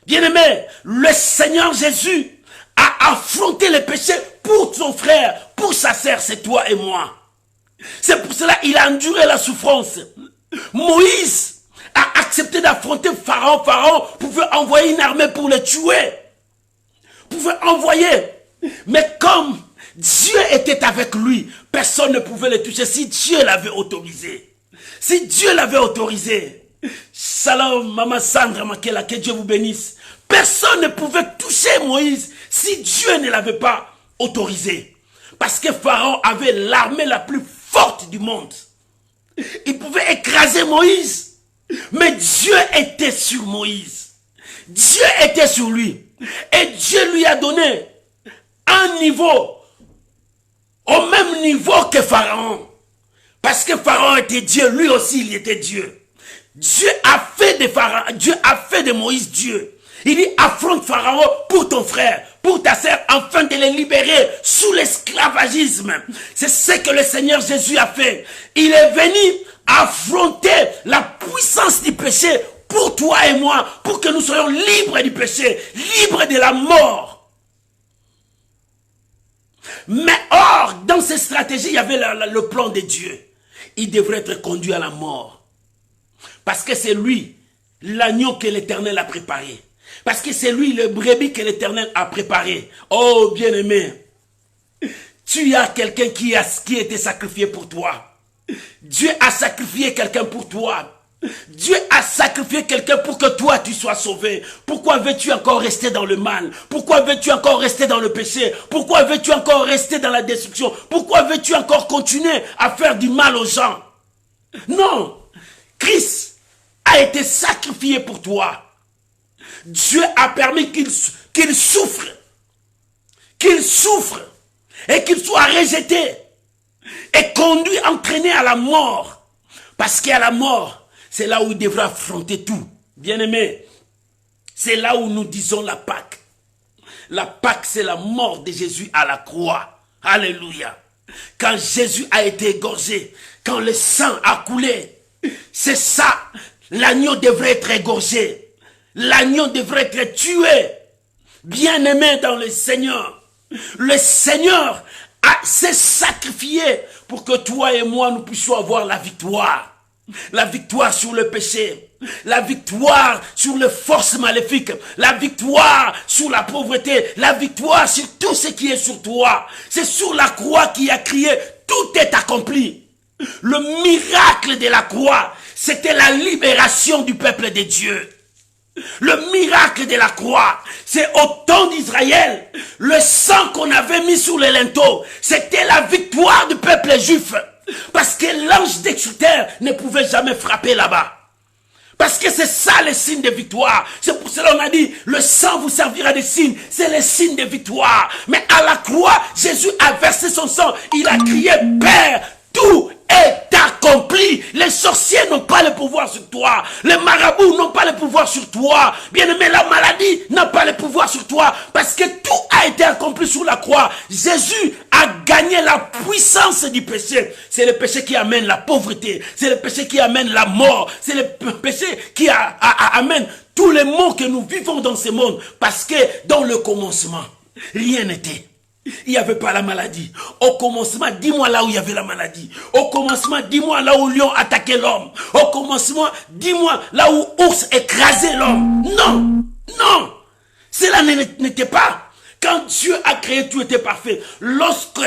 Bien-aimé, le Seigneur Jésus a affronté les péchés pour son frère, pour sa sœur, c'est toi et moi. C'est pour cela qu'il a enduré la souffrance. Moïse a accepté d'affronter Pharaon. Pharaon pouvait envoyer une armée pour le tuer. Pouvait envoyer. Mais comme Dieu était avec lui, personne ne pouvait le toucher si Dieu l'avait autorisé. Si Dieu l'avait autorisé. Salam, Maman Sandra Makela, que Dieu vous bénisse. Personne ne pouvait toucher Moïse si Dieu ne l'avait pas autorisé. Parce que Pharaon avait l'armée la plus forte du monde. Il pouvait écraser Moïse. Mais Dieu était sur Moïse. Dieu était sur lui. Et Dieu lui a donné un niveau, au même niveau que Pharaon. Parce que Pharaon était Dieu, lui aussi il était Dieu. Dieu a fait de Pharaon, Dieu a fait de Moïse Dieu. Il dit, affronte Pharaon pour ton frère, pour ta sœur, afin de les libérer sous l'esclavagisme. C'est ce que le Seigneur Jésus a fait. Il est venu affronter la puissance du péché pour toi et moi, pour que nous soyons libres du péché, libres de la mort. Mais or, dans ces stratégies, il y avait le plan de Dieu. Il devrait être conduit à la mort. Parce que c'est lui, l'agneau que l'Éternel a préparé. Parce que c'est lui, le brebis que l'Éternel a préparé. Oh, bien-aimé, tu as quelqu'un qui a été sacrifié pour toi. Dieu a sacrifié quelqu'un pour toi. Dieu a sacrifié quelqu'un pour que toi tu sois sauvé. Pourquoi veux-tu encore rester dans le mal? Pourquoi veux-tu encore rester dans le péché? Pourquoi veux-tu encore rester dans la destruction? Pourquoi veux-tu encore continuer à faire du mal aux gens? Non, Christ a été sacrifié pour toi. Dieu a permis qu'il souffre et qu'il soit rejeté et conduit, entraîné à la mort. Parce qu'à la mort, c'est là où il devra affronter tout. Bien-aimé, c'est là où nous disons la Pâque. La Pâque, c'est la mort de Jésus à la croix. Alléluia. Quand Jésus a été égorgé, quand le sang a coulé, c'est ça. L'agneau devrait être égorgé. L'agneau devrait être tué. Bien-aimé dans le Seigneur. Le Seigneur s'est sacrifié pour que toi et moi nous puissions avoir la victoire. La victoire sur le péché, la victoire sur les forces maléfiques, la victoire sur la pauvreté, la victoire sur tout ce qui est sur toi. C'est sur la croix qui a crié, tout est accompli. Le miracle de la croix, c'était la libération du peuple de Dieu. Le miracle de la croix, c'est au temps d'Israël, le sang qu'on avait mis sur les linteaux, c'était la victoire du peuple juif. Parce que l'ange d'Exultère ne pouvait jamais frapper là-bas. Parce que c'est ça le signe de victoire. C'est pour cela qu'on a dit, le sang vous servira de signe. C'est le signe de victoire. Mais à la croix, Jésus a versé son sang. Il a crié, Père, tout est accompli. Les sorciers n'ont pas le pouvoir sur toi. Les marabouts n'ont pas le pouvoir sur toi. Bien-aimé, la maladie n'a pas le pouvoir sur toi. Parce que tout a été accompli sur la croix. Jésus a gagné la puissance du péché. C'est le péché qui amène la pauvreté. C'est le péché qui amène la mort. C'est le péché qui amène tous les maux que nous vivons dans ce monde. Parce que dans le commencement, rien n'était. Il n'y avait pas la maladie. Au commencement, dis-moi là où il y avait la maladie. Au commencement, dis-moi là où lion attaquait l'homme. Au commencement, dis-moi là où ours écrasait l'homme. Non, non. Cela n'était pas. Quand Dieu a créé, tout était parfait. Lorsque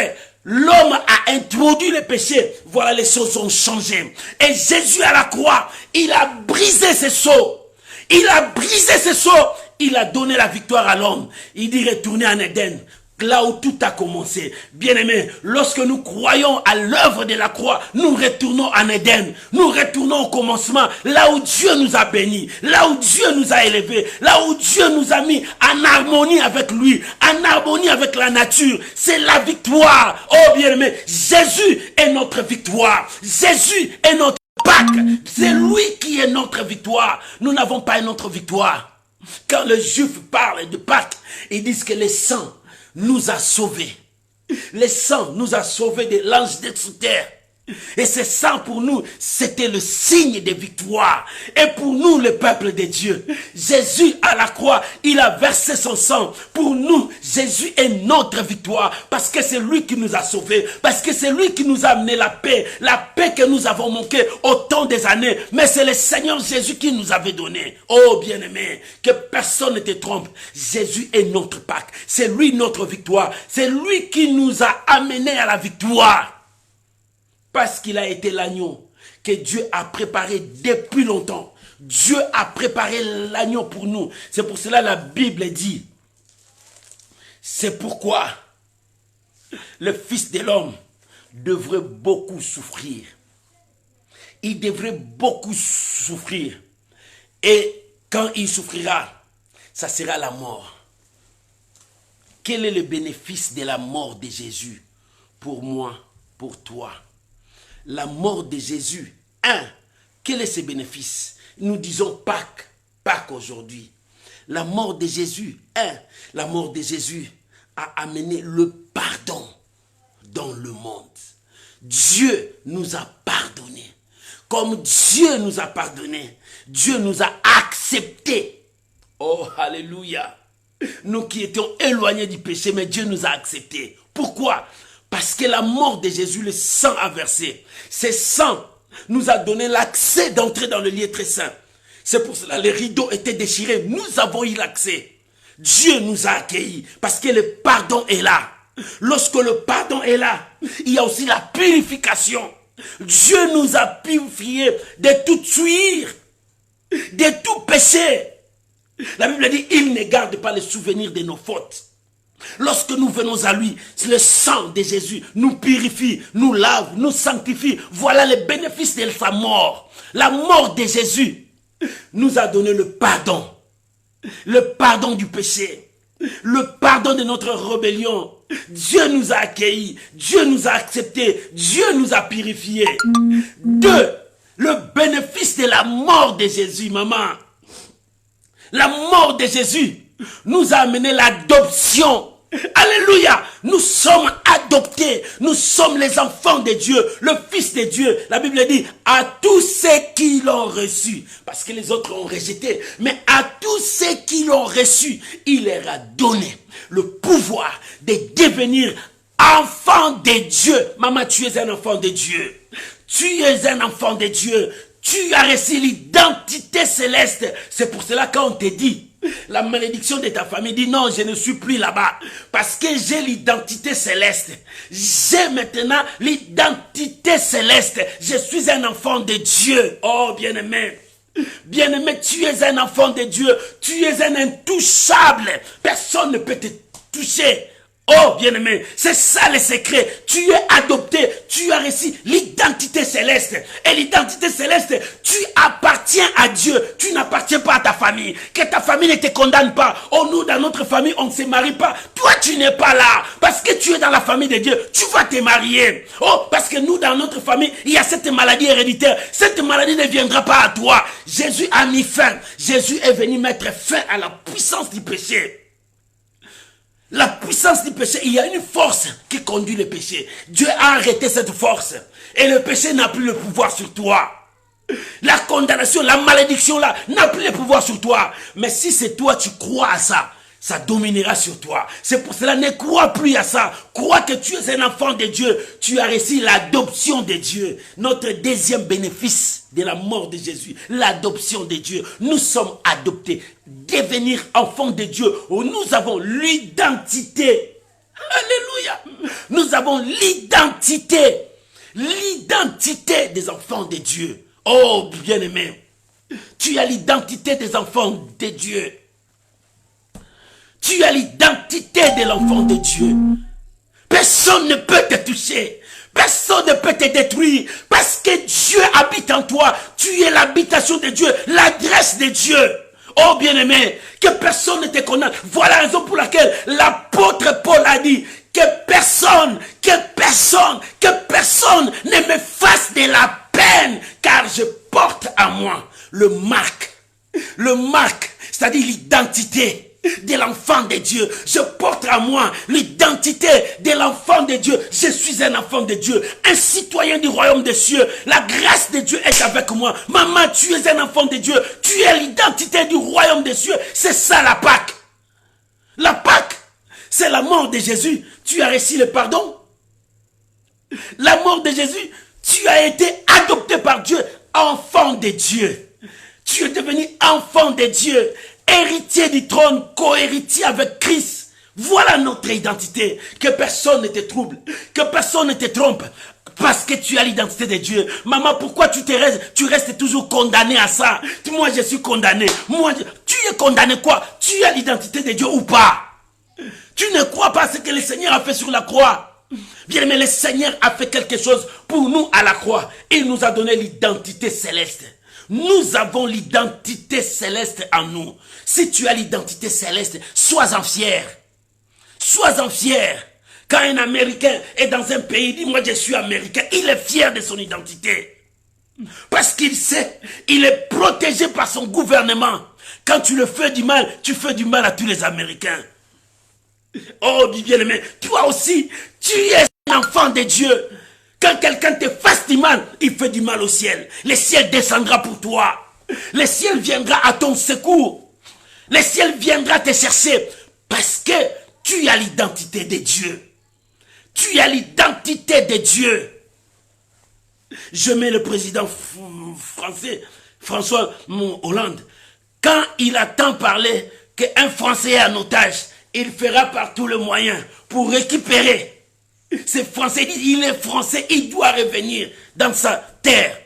l'homme a introduit le péché, voilà, les choses ont changé. Et Jésus à la croix, il a brisé ses sceaux. Il a brisé ses sceaux. Il a donné la victoire à l'homme. Il dit retourner en Éden. Là où tout a commencé. Bien-aimés, lorsque nous croyons à l'œuvre de la croix, nous retournons en Éden. Nous retournons au commencement, là où Dieu nous a bénis, là où Dieu nous a élevés, là où Dieu nous a mis en harmonie avec lui, en harmonie avec la nature. C'est la victoire. Oh bien-aimés, Jésus est notre victoire. Jésus est notre Pâques, c'est lui qui est notre victoire. Nous n'avons pas une autre victoire. Quand les Juifs parlent de Pâques, ils disent que le sang nous a sauvés. Le sang nous a sauvés de l'ange de terre. Et ce sang pour nous, c'était le signe de victoire. Et pour nous, le peuple de Dieu, Jésus à la croix, il a versé son sang. Pour nous, Jésus est notre victoire. Parce que c'est lui qui nous a sauvés. Parce que c'est lui qui nous a amené la paix. La paix que nous avons manqué autant des années. Mais c'est le Seigneur Jésus qui nous avait donné. Oh bien-aimé, que personne ne te trompe. Jésus est notre Pâques. C'est lui notre victoire. C'est lui qui nous a amenés à la victoire. Parce qu'il a été l'agneau que Dieu a préparé depuis longtemps. Dieu a préparé l'agneau pour nous. C'est pour cela que la Bible dit. C'est pourquoi le Fils de l'homme devrait beaucoup souffrir. Il devrait beaucoup souffrir. Et quand il souffrira, ça sera la mort. Quel est le bénéfice de la mort de Jésus pour moi, pour toi? La mort de Jésus, quel est ses bénéfices? Nous disons Pâques, Pâques aujourd'hui. La mort de Jésus, la mort de Jésus a amené le pardon dans le monde. Dieu nous a pardonné. Comme Dieu nous a pardonné, Dieu nous a acceptés. Oh, alléluia. Nous qui étions éloignés du péché, mais Dieu nous a acceptés. Pourquoi? Parce que la mort de Jésus, le sang a versé. Ce sang nous a donné l'accès d'entrer dans le lieu très saint. C'est pour cela que les rideaux étaient déchirés. Nous avons eu l'accès. Dieu nous a accueillis parce que le pardon est là. Lorsque le pardon est là, il y a aussi la purification. Dieu nous a purifiés de toute souillure, de tout péché. La Bible dit, il ne garde pas les souvenirs de nos fautes. Lorsque nous venons à lui, le sang de Jésus nous purifie, nous lave, nous sanctifie. Voilà les bénéfices de sa mort. La mort de Jésus nous a donné le pardon du péché, le pardon de notre rébellion. Dieu nous a accueillis, Dieu nous a acceptés, Dieu nous a purifiés. 2. Le bénéfice de la mort de Jésus, maman. La mort de Jésus nous a amené l'adoption. Alléluia. Nous sommes adoptés. Nous sommes les enfants de Dieu, le Fils de Dieu. La Bible dit à tous ceux qui l'ont reçu. Parce que les autres l'ont rejeté. Mais à tous ceux qui l'ont reçu, il leur a donné le pouvoir de devenir enfants de Dieu. Maman, tu es un enfant de Dieu. Tu es un enfant de Dieu. Tu as reçu l'identité céleste. C'est pour cela quand on te dit la malédiction de ta famille, dit non, je ne suis plus là-bas. Parce que j'ai l'identité céleste. J'ai maintenant l'identité céleste. Je suis un enfant de Dieu. Oh, bien-aimé. Bien-aimé, tu es un enfant de Dieu. Tu es un intouchable. Personne ne peut te toucher. Oh, bien-aimé, c'est ça le secret. Tu es adopté, tu as reçu l'identité céleste. Et l'identité céleste, tu appartiens à Dieu. Tu n'appartiens pas à ta famille. Que ta famille ne te condamne pas. Oh, nous, dans notre famille, on ne se marie pas. Toi, tu n'es pas là. Parce que tu es dans la famille de Dieu. Tu vas te marier. Oh, parce que nous, dans notre famille, il y a cette maladie héréditaire. Cette maladie ne viendra pas à toi. Jésus a mis fin. Jésus est venu mettre fin à la puissance du péché. La puissance du péché, il y a une force qui conduit le péché. Dieu a arrêté cette force. Et le péché n'a plus le pouvoir sur toi. La condamnation, la malédiction là, n'a plus le pouvoir sur toi. Mais si c'est toi, tu crois à ça, ça dominera sur toi. C'est pour cela, ne crois plus à ça. Crois que tu es un enfant de Dieu. Tu as reçu l'adoption de Dieu. Notre deuxième bénéfice de la mort de Jésus, l'adoption de Dieu. Nous sommes adoptés. Devenir enfants de Dieu. Nous avons l'identité. Alléluia. Nous avons l'identité. L'identité des enfants de Dieu. Oh, bien-aimé. Tu as l'identité des enfants de Dieu. Tu as l'identité de l'enfant de Dieu. Personne ne peut te toucher. Personne ne peut te détruire. Parce que Dieu habite en toi. Tu es l'habitation de Dieu. L'adresse de Dieu. Oh bien-aimé, que personne ne te condamne. Voilà la raison pour laquelle l'apôtre Paul a dit que personne ne me fasse de la peine, car je porte à moi le marque, c'est-à-dire l'identité de l'enfant de Dieu. Je porte à moi l'identité de l'enfant de Dieu. Je suis un enfant de Dieu, un citoyen du royaume des cieux. La grâce de Dieu est avec moi. Maman, tu es un enfant de Dieu. Tu es l'identité du royaume des cieux. C'est ça la Pâque. La Pâque, c'est la mort de Jésus. Tu as reçu le pardon. La mort de Jésus, tu as été adopté par Dieu, enfant de Dieu. Tu es devenu enfant de Dieu, héritier du trône, co-héritier avec Christ. Voilà notre identité. Que personne ne te trouble, que personne ne te trompe, parce que tu as l'identité de Dieu. Maman, pourquoi tu restes toujours condamné à ça? Moi, je suis condamné. Tu es condamné quoi? Tu as l'identité de Dieu ou pas? Tu ne crois pas ce que le Seigneur a fait sur la croix? Bien, mais le Seigneur a fait quelque chose pour nous à la croix. Il nous a donné l'identité céleste. Nous avons l'identité céleste en nous. Si tu as l'identité céleste, sois-en fier. Sois-en fier. Quand un Américain est dans un pays, il dit, moi je suis Américain, il est fier de son identité. Parce qu'il sait, il est protégé par son gouvernement. Quand tu le fais du mal, tu fais du mal à tous les Américains. Oh, bien-aimé, toi aussi, tu es un enfant de Dieu. Quand quelqu'un te fasse du mal, il fait du mal au ciel. Le ciel descendra pour toi. Le ciel viendra à ton secours. Le ciel viendra te chercher parce que tu as l'identité de Dieu. Tu as l'identité de Dieu. Je mets le président français, François Hollande. Quand il a tant parlé qu'un Français est en otage, il fera par tous les moyens pour récupérer. C'est français, il est français, il doit revenir dans sa terre.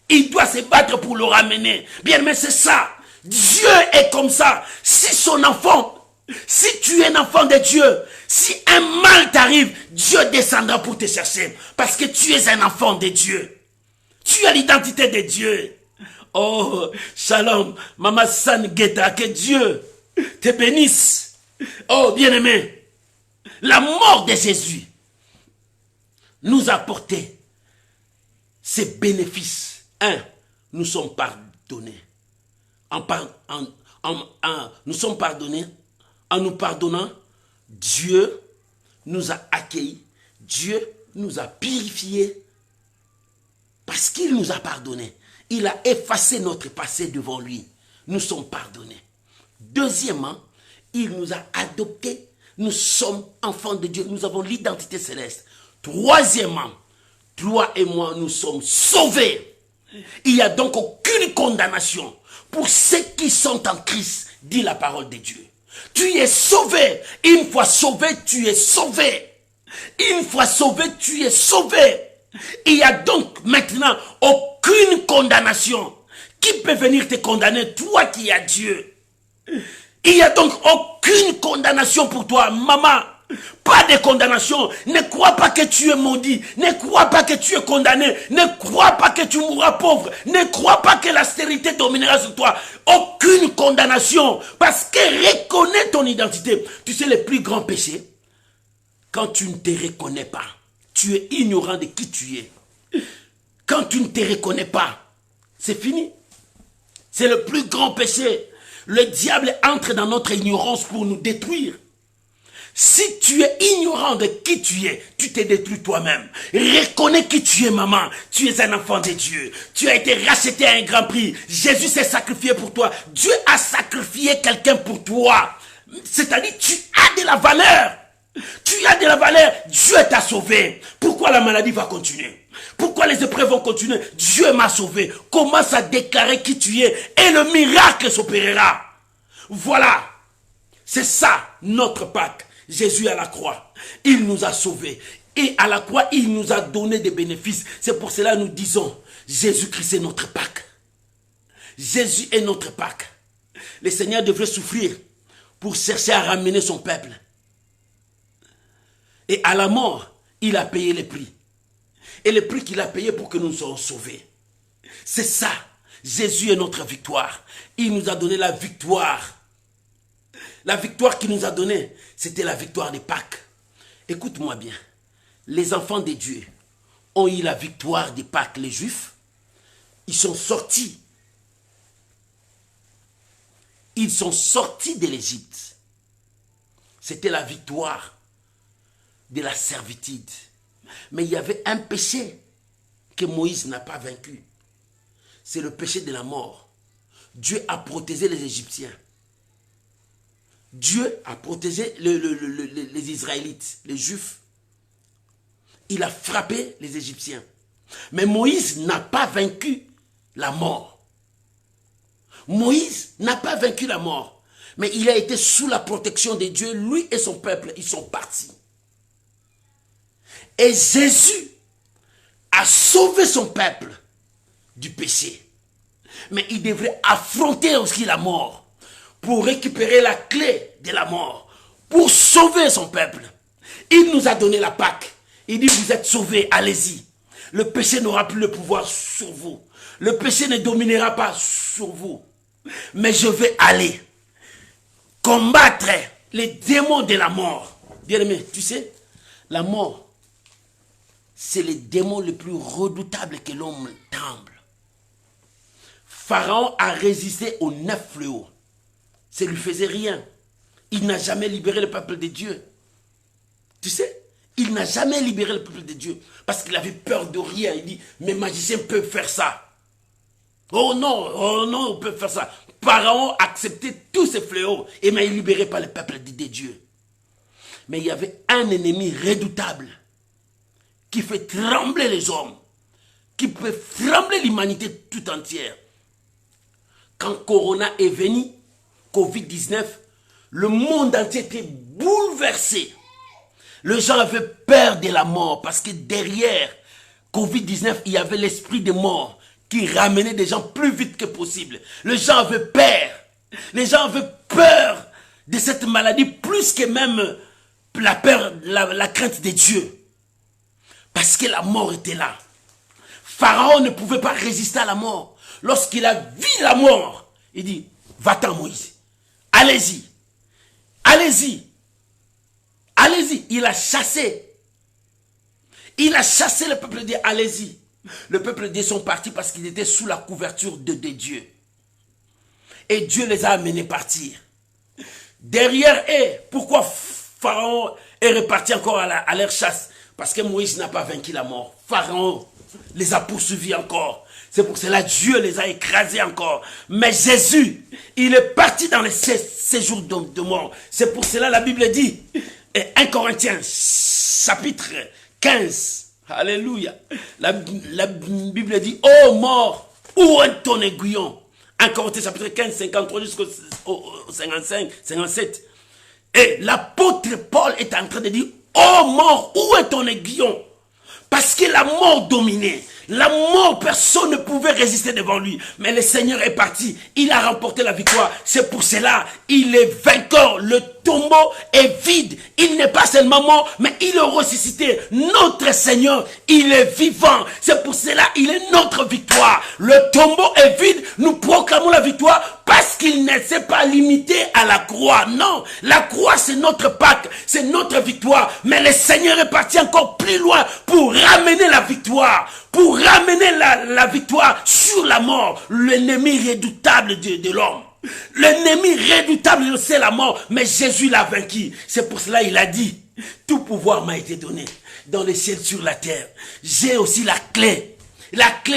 Il doit se battre pour le ramener. Bien, mais c'est ça. Dieu est comme ça. Si son enfant, si tu es un enfant de Dieu, si un mal t'arrive, Dieu descendra pour te chercher. Parce que tu es un enfant de Dieu. Tu as l'identité de Dieu. Oh, shalom, Maman San Geta, que Dieu te bénisse. Oh, bien-aimé, la mort de Jésus nous a apporté ces bénéfices. Nous sommes pardonnés. Nous sommes pardonnés. En nous pardonnant, Dieu nous a accueillis. Dieu nous a purifiés. Parce qu'il nous a pardonnés. Il a effacé notre passé devant lui. Nous sommes pardonnés. Deuxièmement, il nous a adoptés. Nous sommes enfants de Dieu. Nous avons l'identité céleste. Troisièmement, toi et moi, nous sommes sauvés. Il n'y a donc aucune condamnation pour ceux qui sont en Christ, dit la parole de Dieu. Tu es sauvé. Une fois sauvé, tu es sauvé. Une fois sauvé, tu es sauvé. Il n'y a donc maintenant aucune condamnation. Qui peut venir te condamner, toi qui as Dieu? Il n'y a donc aucune condamnation pour toi, maman. Pas de condamnation. Ne crois pas que tu es maudit. Ne crois pas que tu es condamné. Ne crois pas que tu mourras pauvre. Ne crois pas que la stérilité dominera sur toi. Aucune condamnation. Parce que reconnais ton identité. Tu sais le plus grand péché? Quand tu ne te reconnais pas. Tu es ignorant de qui tu es. Quand tu ne te reconnais pas, c'est fini. C'est le plus grand péché. Le diable entre dans notre ignorance pour nous détruire. Si tu es ignorant de qui tu es, tu te détruis toi-même. Reconnais qui tu es, maman. Tu es un enfant de Dieu. Tu as été racheté à un grand prix. Jésus s'est sacrifié pour toi. Dieu a sacrifié quelqu'un pour toi. C'est-à-dire, tu as de la valeur. Tu as de la valeur. Dieu t'a sauvé. Pourquoi la maladie va continuer? Pourquoi les épreuves vont continuer? Dieu m'a sauvé. Commence à déclarer qui tu es et le miracle s'opérera. Voilà. C'est ça notre Pâque. Jésus à la croix, il nous a sauvés. Et à la croix, il nous a donné des bénéfices. C'est pour cela que nous disons, Jésus-Christ est notre Pâque. Jésus est notre Pâque. Le Seigneur devrait souffrir pour chercher à ramener son peuple. Et à la mort, il a payé le prix. Et le prix qu'il a payé pour que nous soyons sauvés. C'est ça. Jésus est notre victoire. Il nous a donné la victoire. La victoire qu'il nous a donnée, c'était la victoire de Pâques. Écoute-moi bien. Les enfants de Dieu ont eu la victoire de Pâques, les Juifs. Ils sont sortis. Ils sont sortis de l'Égypte. C'était la victoire de la servitude. Mais il y avait un péché que Moïse n'a pas vaincu. C'est le péché de la mort. Dieu a protégé les Égyptiens. Dieu a protégé les Israélites, les Juifs. Il a frappé les Égyptiens. Mais Moïse n'a pas vaincu la mort. Moïse n'a pas vaincu la mort. Mais il a été sous la protection de Dieu. Lui et son peuple, ils sont partis. Et Jésus a sauvé son peuple du péché. Mais il devrait affronter aussi la mort pour récupérer la clé de la mort, pour sauver son peuple. Il nous a donné la Pâque. Il dit, vous êtes sauvés, allez-y. Le péché n'aura plus le pouvoir sur vous. Le péché ne dominera pas sur vous. Mais je vais aller combattre les démons de la mort. Bien-aimé, tu sais, la mort, c'est le démon le plus redoutable que l'homme tremble. Pharaon a résisté aux 9 fléaux. Ça ne lui faisait rien. Il n'a jamais libéré le peuple de Dieu. Tu sais, il n'a jamais libéré le peuple de Dieu. Parce qu'il avait peur de rien. Il dit, mes magiciens peuvent faire ça. Oh non, on peut faire ça. Pharaon acceptait tous ces fléaux. Et mais il ne libérait pas le peuple de Dieu. Mais il y avait un ennemi redoutable qui fait trembler les hommes. Qui peut trembler l'humanité tout entière. Quand Corona est venu, Covid-19, le monde entier était bouleversé. Les gens avaient peur de la mort parce que derrière Covid-19, il y avait l'esprit de mort qui ramenait des gens plus vite que possible. Les gens avaient peur. Les gens avaient peur de cette maladie plus que même la peur, la crainte de Dieu. Parce que la mort était là. Pharaon ne pouvait pas résister à la mort. Lorsqu'il a vu la mort, il dit, va-t'en Moïse, allez-y, allez-y, allez-y. Il a chassé le peuple de Dieu, allez-y. Le peuple de Dieu sont partis parce qu'ils étaient sous la couverture de Dieu. Et Dieu les a amenés partir. Derrière eux, pourquoi Pharaon est reparti encore à leur chasse? Parce que Moïse n'a pas vaincu la mort. Pharaon les a poursuivis encore. C'est pour cela que Dieu les a écrasés encore. Mais Jésus, il est parti dans les séjours de mort. C'est pour cela que la Bible dit, 1 Corinthiens, chapitre 15, alléluia. La Bible dit, ô mort, où est ton aiguillon? 1 Corinthiens, chapitre 15, 53 jusqu'au 55, 57. Et l'apôtre Paul est en train de dire, ô mort, où est ton aiguillon? Parce que la mort dominait. La mort, personne ne pouvait résister devant lui. Mais le Seigneur est parti. Il a remporté la victoire. C'est pour cela, il est vainqueur. Le tombeau est vide. Il n'est pas seulement mort, mais il est ressuscité. Notre Seigneur, il est vivant. C'est pour cela, il est notre victoire. Le tombeau est vide. Nous proclamons la victoire parce qu'il ne s'est pas limité à la croix. Non, la croix, c'est notre Pâque. C'est notre victoire. Mais le Seigneur est parti encore plus loin pour ramener la victoire. Pour ramener la victoire sur la mort, l'ennemi redoutable de l'homme. L'ennemi redoutable, c'est la mort, mais Jésus l'a vaincu. C'est pour cela qu'il a dit, tout pouvoir m'a été donné dans les ciels, sur la terre. J'ai aussi la clé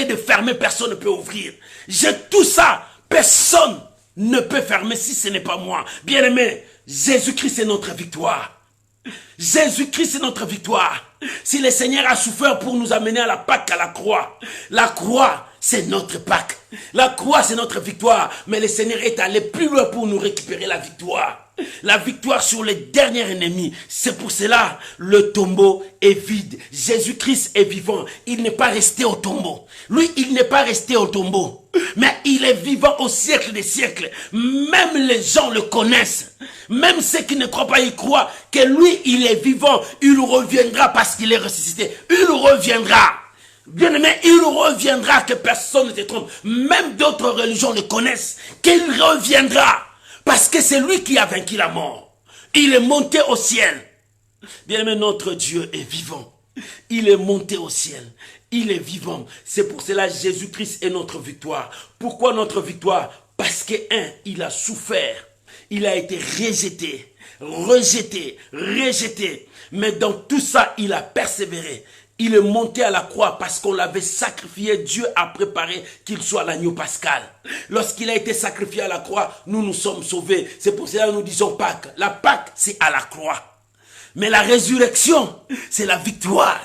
de fermer, personne ne peut ouvrir. J'ai tout ça, personne ne peut fermer si ce n'est pas moi. Bien-aimé, Jésus-Christ est notre victoire. Jésus-Christ est notre victoire. Si le Seigneur a souffert pour nous amener à la Pâque, à la croix, c'est notre Pâque. La croix, c'est notre victoire. Mais le Seigneur est allé plus loin pour nous récupérer la victoire. La victoire sur les derniers ennemis. C'est pour cela, le tombeau est vide. Jésus-Christ est vivant. Il n'est pas resté au tombeau. Lui, il n'est pas resté au tombeau. Mais il est vivant au siècle des siècles. Même les gens le connaissent. Même ceux qui ne croient pas, ils croient que lui, il est vivant. Il reviendra parce qu'il est ressuscité. Il reviendra. Bien aimé, il reviendra, que personne ne se trompe. Même d'autres religions le connaissent. Qu'il reviendra. Parce que c'est lui qui a vaincu la mort. Il est monté au ciel. Bien aimé, notre Dieu est vivant. Il est monté au ciel. Il est vivant. C'est pour cela que Jésus-Christ est notre victoire. Pourquoi notre victoire? Parce que, il a souffert. Il a été rejeté, rejeté. Mais dans tout ça, il a persévéré. Il est monté à la croix parce qu'on l'avait sacrifié. Dieu a préparé qu'il soit l'agneau pascal. Lorsqu'il a été sacrifié à la croix, nous sommes sauvés. C'est pour cela que nous disons Pâques. La Pâques, c'est à la croix. Mais la résurrection, c'est la victoire.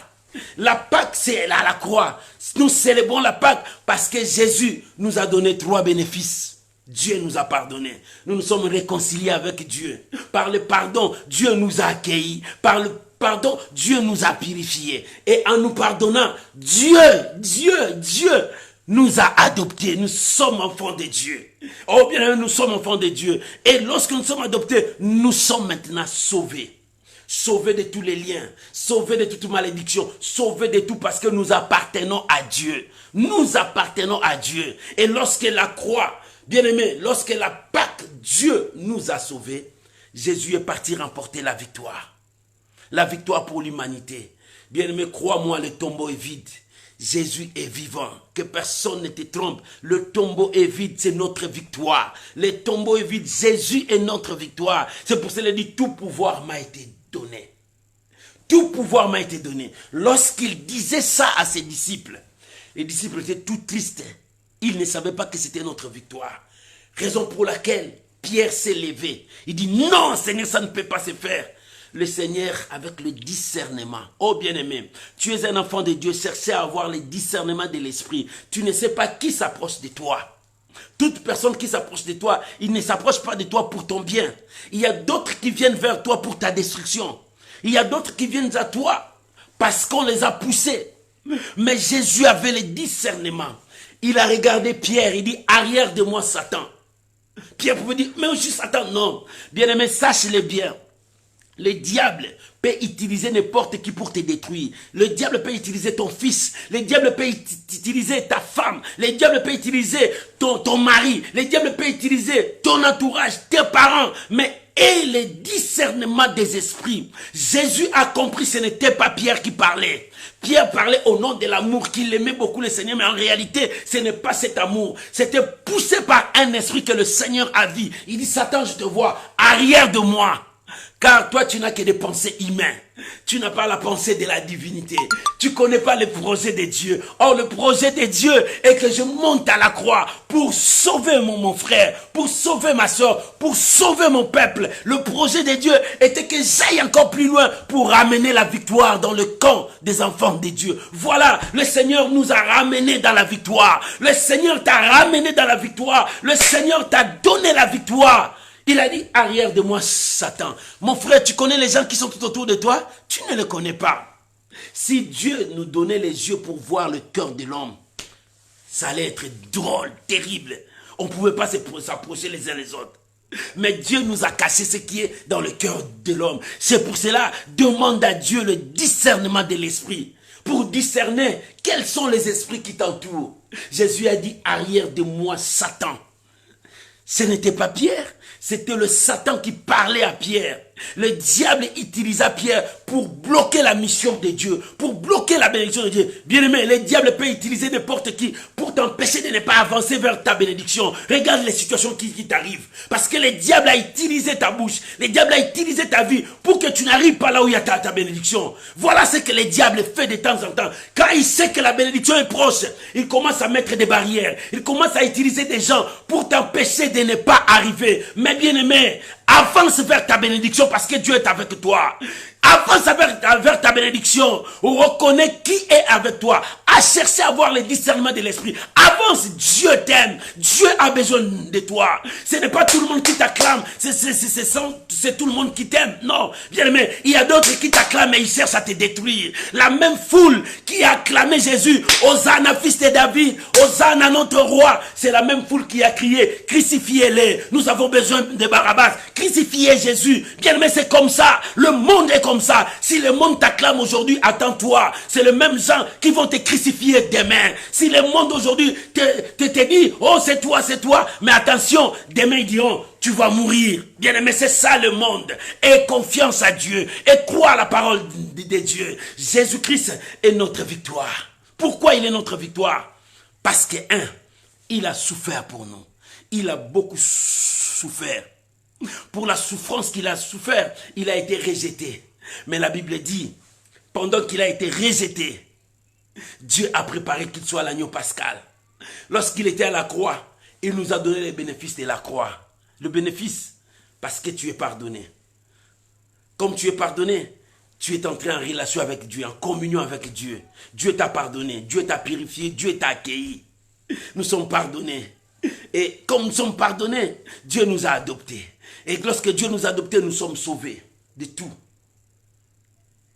La Pâques, c'est à la croix. Nous célébrons la Pâques parce que Jésus nous a donné 3 bénéfices. Dieu nous a pardonné. Nous nous sommes réconciliés avec Dieu. Par le pardon, Dieu nous a accueillis. Par le pardon, Dieu nous a purifiés. Et en nous pardonnant, Dieu nous a adoptés. Nous sommes enfants de Dieu. Oh bien, nous sommes enfants de Dieu. Et lorsque nous sommes adoptés, nous sommes maintenant sauvés. Sauvés de tous les liens, sauvés de toute malédiction, sauvés de tout parce que nous appartenons à Dieu. Nous appartenons à Dieu. Et lorsque la croix, bien-aimé, lorsque la Pâque, Dieu nous a sauvés, Jésus est parti remporter la victoire. La victoire pour l'humanité. Bien-aimé, crois-moi, le tombeau est vide. Jésus est vivant. Que personne ne te trompe. Le tombeau est vide, c'est notre victoire. Le tombeau est vide, Jésus est notre victoire. C'est pour cela qu'il dit, tout pouvoir m'a été donné. Tout pouvoir m'a été donné. Lorsqu'il disait ça à ses disciples, les disciples étaient tout tristes. Ils ne savaient pas que c'était notre victoire. Raison pour laquelle Pierre s'est levé. Il dit non Seigneur, ça ne peut pas se faire. Le Seigneur avec le discernement. Oh bien-aimé, tu es un enfant de Dieu, cherchez à avoir le discernement de l'esprit. Tu ne sais pas qui s'approche de toi. Toute personne qui s'approche de toi, il ne s'approche pas de toi pour ton bien. Il y a d'autres qui viennent vers toi pour ta destruction. Il y a d'autres qui viennent à toi parce qu'on les a poussés. Mais Jésus avait le discernement. Il a regardé Pierre, il dit, arrière de moi Satan. Pierre pouvait dire, mais je suis Satan. Non, bien-aimé, sache-le bien. Le diable peut utiliser n'importe qui pour te détruire. Le diable peut utiliser ton fils. Le diable peut utiliser ta femme. Le diable peut utiliser ton mari. Le diable peut utiliser ton entourage, tes parents. Mais et le discernement des esprits. Jésus a compris que ce n'était pas Pierre qui parlait. Pierre parlait au nom de l'amour, qu'il aimait beaucoup le Seigneur, mais en réalité, ce n'est pas cet amour. C'était poussé par un esprit que le Seigneur a dit. Il dit, Satan, je te vois, arrière de moi. Car toi, tu n'as que des pensées humaines. Tu n'as pas la pensée de la divinité. Tu ne connais pas le projet de Dieu. Or, le projet de Dieu est que je monte à la croix pour sauver mon frère, pour sauver ma soeur, pour sauver mon peuple. Le projet de Dieu était que j'aille encore plus loin pour ramener la victoire dans le camp des enfants de Dieu. Voilà, le Seigneur nous a ramenés dans la victoire. Le Seigneur t'a ramené dans la victoire. Le Seigneur t'a donné la victoire. Il a dit, arrière de moi, Satan. Mon frère, tu connais les gens qui sont tout autour de toi? Tu ne les connais pas. Si Dieu nous donnait les yeux pour voir le cœur de l'homme, ça allait être drôle, terrible. On ne pouvait pas s'approcher les uns les autres. Mais Dieu nous a caché ce qui est dans le cœur de l'homme. C'est pour cela, demande à Dieu le discernement de l'esprit. Pour discerner quels sont les esprits qui t'entourent. Jésus a dit, arrière de moi, Satan. Ce n'était pas Pierre. C'était le Satan qui parlait à Pierre. Le diable utilisa Pierre pour bloquer la mission de Dieu, pour bloquer la bénédiction de Dieu. Bien-aimé, le diable peut utiliser n'importe qui pour t'empêcher de ne pas avancer vers ta bénédiction. Regarde les situations qui t'arrivent. Parce que le diable a utilisé ta bouche, le diable a utilisé ta vie pour que tu n'arrives pas là où il y a ta bénédiction. Voilà ce que le diable fait de temps en temps. Quand il sait que la bénédiction est proche, il commence à mettre des barrières. Il commence à utiliser des gens pour t'empêcher de ne pas arriver. Mais bien-aimé, avance vers ta bénédiction parce que Dieu est avec toi. Avance vers ta bénédiction. Reconnais qui est avec toi. À chercher à avoir le discernement de l'esprit. Avance, Dieu t'aime. Dieu a besoin de toi. Ce n'est pas tout le monde qui t'acclame. C'est tout le monde qui t'aime. Non, bien aimé, il y a d'autres qui t'acclament et ils cherchent à te détruire. La même foule qui a acclamé Jésus, Hosanna, fils de David, Hosanna, notre roi. C'est la même foule qui a crié, crucifiez-les. Nous avons besoin de Barabbas. Crucifiez Jésus. Bien aimé, c'est comme ça. Le monde est comme comme ça. Si le monde t'acclame aujourd'hui, attends-toi. C'est les mêmes gens qui vont te crucifier demain. Si le monde aujourd'hui te dit, oh c'est toi, mais attention, demain ils diront, tu vas mourir. Bien aimé, c'est ça le monde. Aie confiance à Dieu et crois à la parole de Dieu. Jésus-Christ est notre victoire. Pourquoi il est notre victoire? Parce que, il a souffert pour nous. Il a beaucoup souffert. Pour la souffrance qu'il a souffert, il a été rejeté. Mais la Bible dit, pendant qu'il a été rejeté, Dieu a préparé qu'il soit l'agneau pascal. Lorsqu'il était à la croix, il nous a donné les bénéfices de la croix. Le bénéfice, parce que tu es pardonné. Comme tu es pardonné, tu es entré en relation avec Dieu, en communion avec Dieu. Dieu t'a pardonné, Dieu t'a purifié, Dieu t'a accueilli. Nous sommes pardonnés. Et comme nous sommes pardonnés, Dieu nous a adoptés. Et lorsque Dieu nous a adoptés, nous sommes sauvés de tout.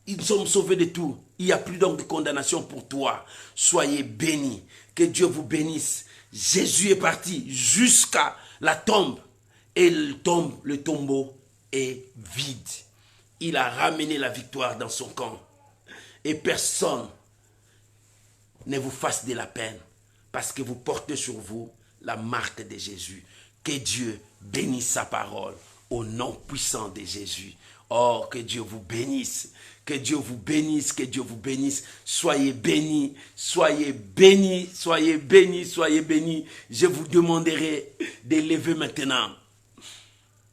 Nous sommes sauvés de tout. Il n'y a plus donc de condamnation pour toi. Soyez bénis. Que Dieu vous bénisse. Jésus est parti jusqu'à la tombe. Et le tombeau est vide. Il a ramené la victoire dans son camp. Et personne ne vous fasse de la peine. Parce que vous portez sur vous la marque de Jésus. Que Dieu bénisse sa parole au nom puissant de Jésus. Oh, que Dieu vous bénisse. Que Dieu vous bénisse, que Dieu vous bénisse. Soyez bénis, soyez bénis, soyez bénis, soyez bénis. Je vous demanderai d'élever maintenant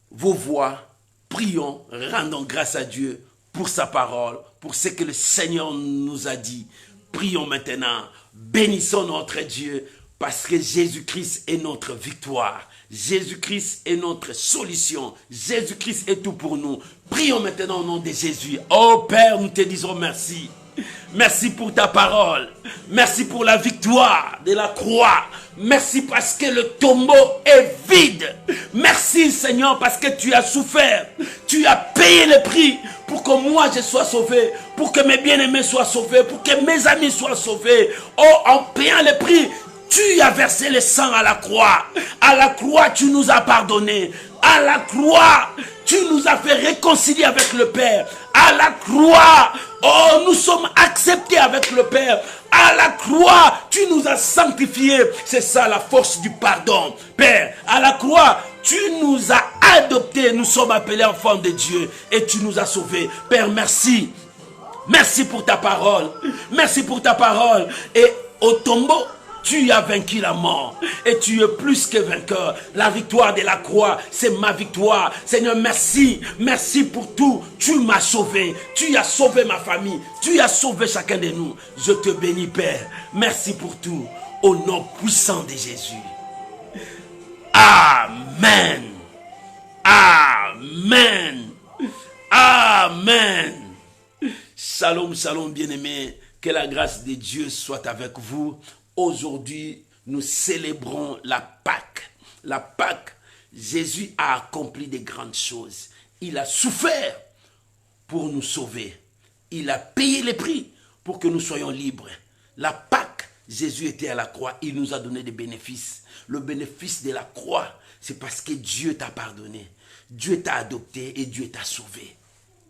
vos voix. Prions, rendons grâce à Dieu pour sa parole, pour ce que le Seigneur nous a dit. Prions maintenant, bénissons notre Dieu, parce que Jésus-Christ est notre victoire. Jésus-Christ est notre solution. Jésus-Christ est tout pour nous. Prions maintenant au nom de Jésus. Oh Père, nous te disons merci. Merci pour ta parole. Merci pour la victoire de la croix. Merci parce que le tombeau est vide. Merci Seigneur parce que tu as souffert. Tu as payé le prix pour que moi je sois sauvé. Pour que mes bien-aimés soient sauvés. Pour que mes amis soient sauvés. Oh, en payant le prix, tu as versé le sang à la croix. À la croix, tu nous as pardonné. À la croix, tu nous as fait réconcilier avec le Père. À la croix, oh, nous sommes acceptés avec le Père. À la croix, tu nous as sanctifiés. C'est ça la force du pardon. Père, à la croix, tu nous as adoptés. Nous sommes appelés enfants de Dieu et tu nous as sauvés. Père, merci. Merci pour ta parole. Merci pour ta parole. Et au tombeau, tu as vaincu la mort et tu es plus que vainqueur. La victoire de la croix, c'est ma victoire. Seigneur, merci. Merci pour tout. Tu m'as sauvé. Tu as sauvé ma famille. Tu as sauvé chacun de nous. Je te bénis, Père. Merci pour tout. Au nom puissant de Jésus. Amen. Amen. Amen. Shalom, shalom, bien-aimés. Que la grâce de Dieu soit avec vous. Aujourd'hui, nous célébrons la Pâque. La Pâque, Jésus a accompli de grandes choses. Il a souffert pour nous sauver. Il a payé le prix pour que nous soyons libres. La Pâque, Jésus était à la croix. Il nous a donné des bénéfices. Le bénéfice de la croix, c'est parce que Dieu t'a pardonné. Dieu t'a adopté et Dieu t'a sauvé.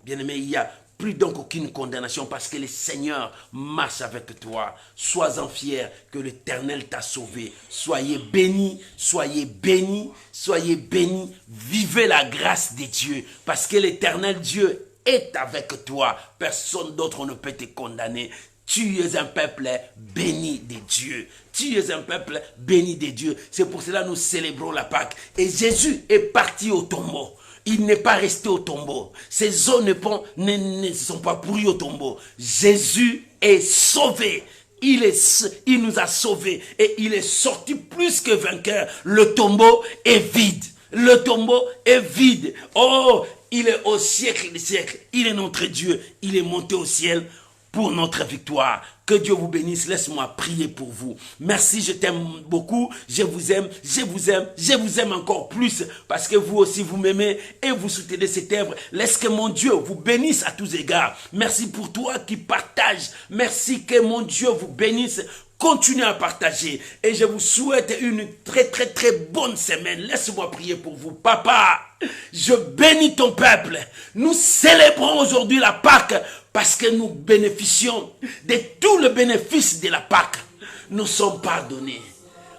Bien-aimé, il y a plus donc aucune condamnation parce que le Seigneur marche avec toi. Sois-en fier que l'Éternel t'a sauvé. Soyez bénis, soyez bénis, soyez bénis. Vivez la grâce de Dieu parce que l'Éternel Dieu est avec toi. Personne d'autre ne peut te condamner. Tu es un peuple béni de Dieu. Tu es un peuple béni de Dieu. C'est pour cela que nous célébrons la Pâque. Et Jésus est parti au tombeau. Il n'est pas resté au tombeau. Ses os ne sont pas pourris au tombeau. Jésus est sauvé. Il nous a sauvés et il est sorti plus que vainqueur. Le tombeau est vide. Le tombeau est vide. Oh, il est au siècle des siècles. Il est notre Dieu. Il est monté au ciel pour notre victoire. Que Dieu vous bénisse. Laisse-moi prier pour vous. Merci, je t'aime beaucoup. Je vous aime, je vous aime, je vous aime encore plus parce que vous aussi vous m'aimez et vous soutenez cette œuvre. Laisse que mon Dieu vous bénisse à tous égards. Merci pour toi qui partage. Merci que mon Dieu vous bénisse. Continuez à partager. Et je vous souhaite une très bonne semaine. Laisse-moi prier pour vous. Papa, je bénis ton peuple. Nous célébrons aujourd'hui la Pâque parce que nous bénéficions de tout le bénéfice de la Pâque. Nous sommes pardonnés.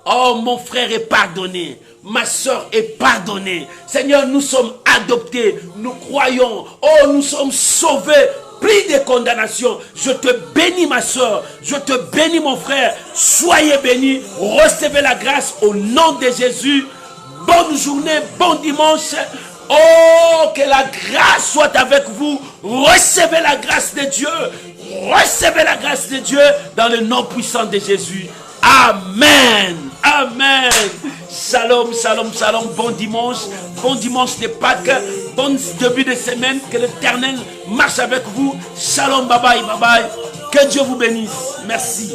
Oh, mon frère est pardonné. Ma soeur est pardonnée. Seigneur, nous sommes adoptés. Nous croyons. Oh, nous sommes sauvés. Pris de condamnation. Je te bénis ma soeur. Je te bénis mon frère. Soyez bénis. Recevez la grâce au nom de Jésus. Bonne journée. Bon dimanche. Oh, que la grâce soit avec vous. Recevez la grâce de Dieu. Recevez la grâce de Dieu dans le nom puissant de Jésus. Amen. Amen. Shalom, shalom, shalom. Bon dimanche de Pâques. Bon début de semaine. Que l'Éternel marche avec vous. Shalom, bye bye, bye bye. Que Dieu vous bénisse. Merci.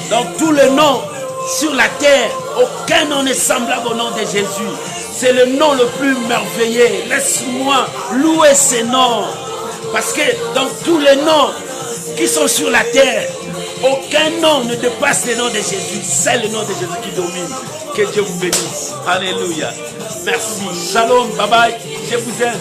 Dans tous les noms sur la terre, aucun nom n'est semblable au nom de Jésus. C'est le nom le plus merveilleux. Laisse-moi louer ce nom. Parce que dans tous les noms qui sont sur la terre, aucun nom ne dépasse le nom de Jésus. C'est le nom de Jésus qui domine. Que Dieu vous bénisse. Alléluia. Merci. Shalom. Bye bye. Je vous aime.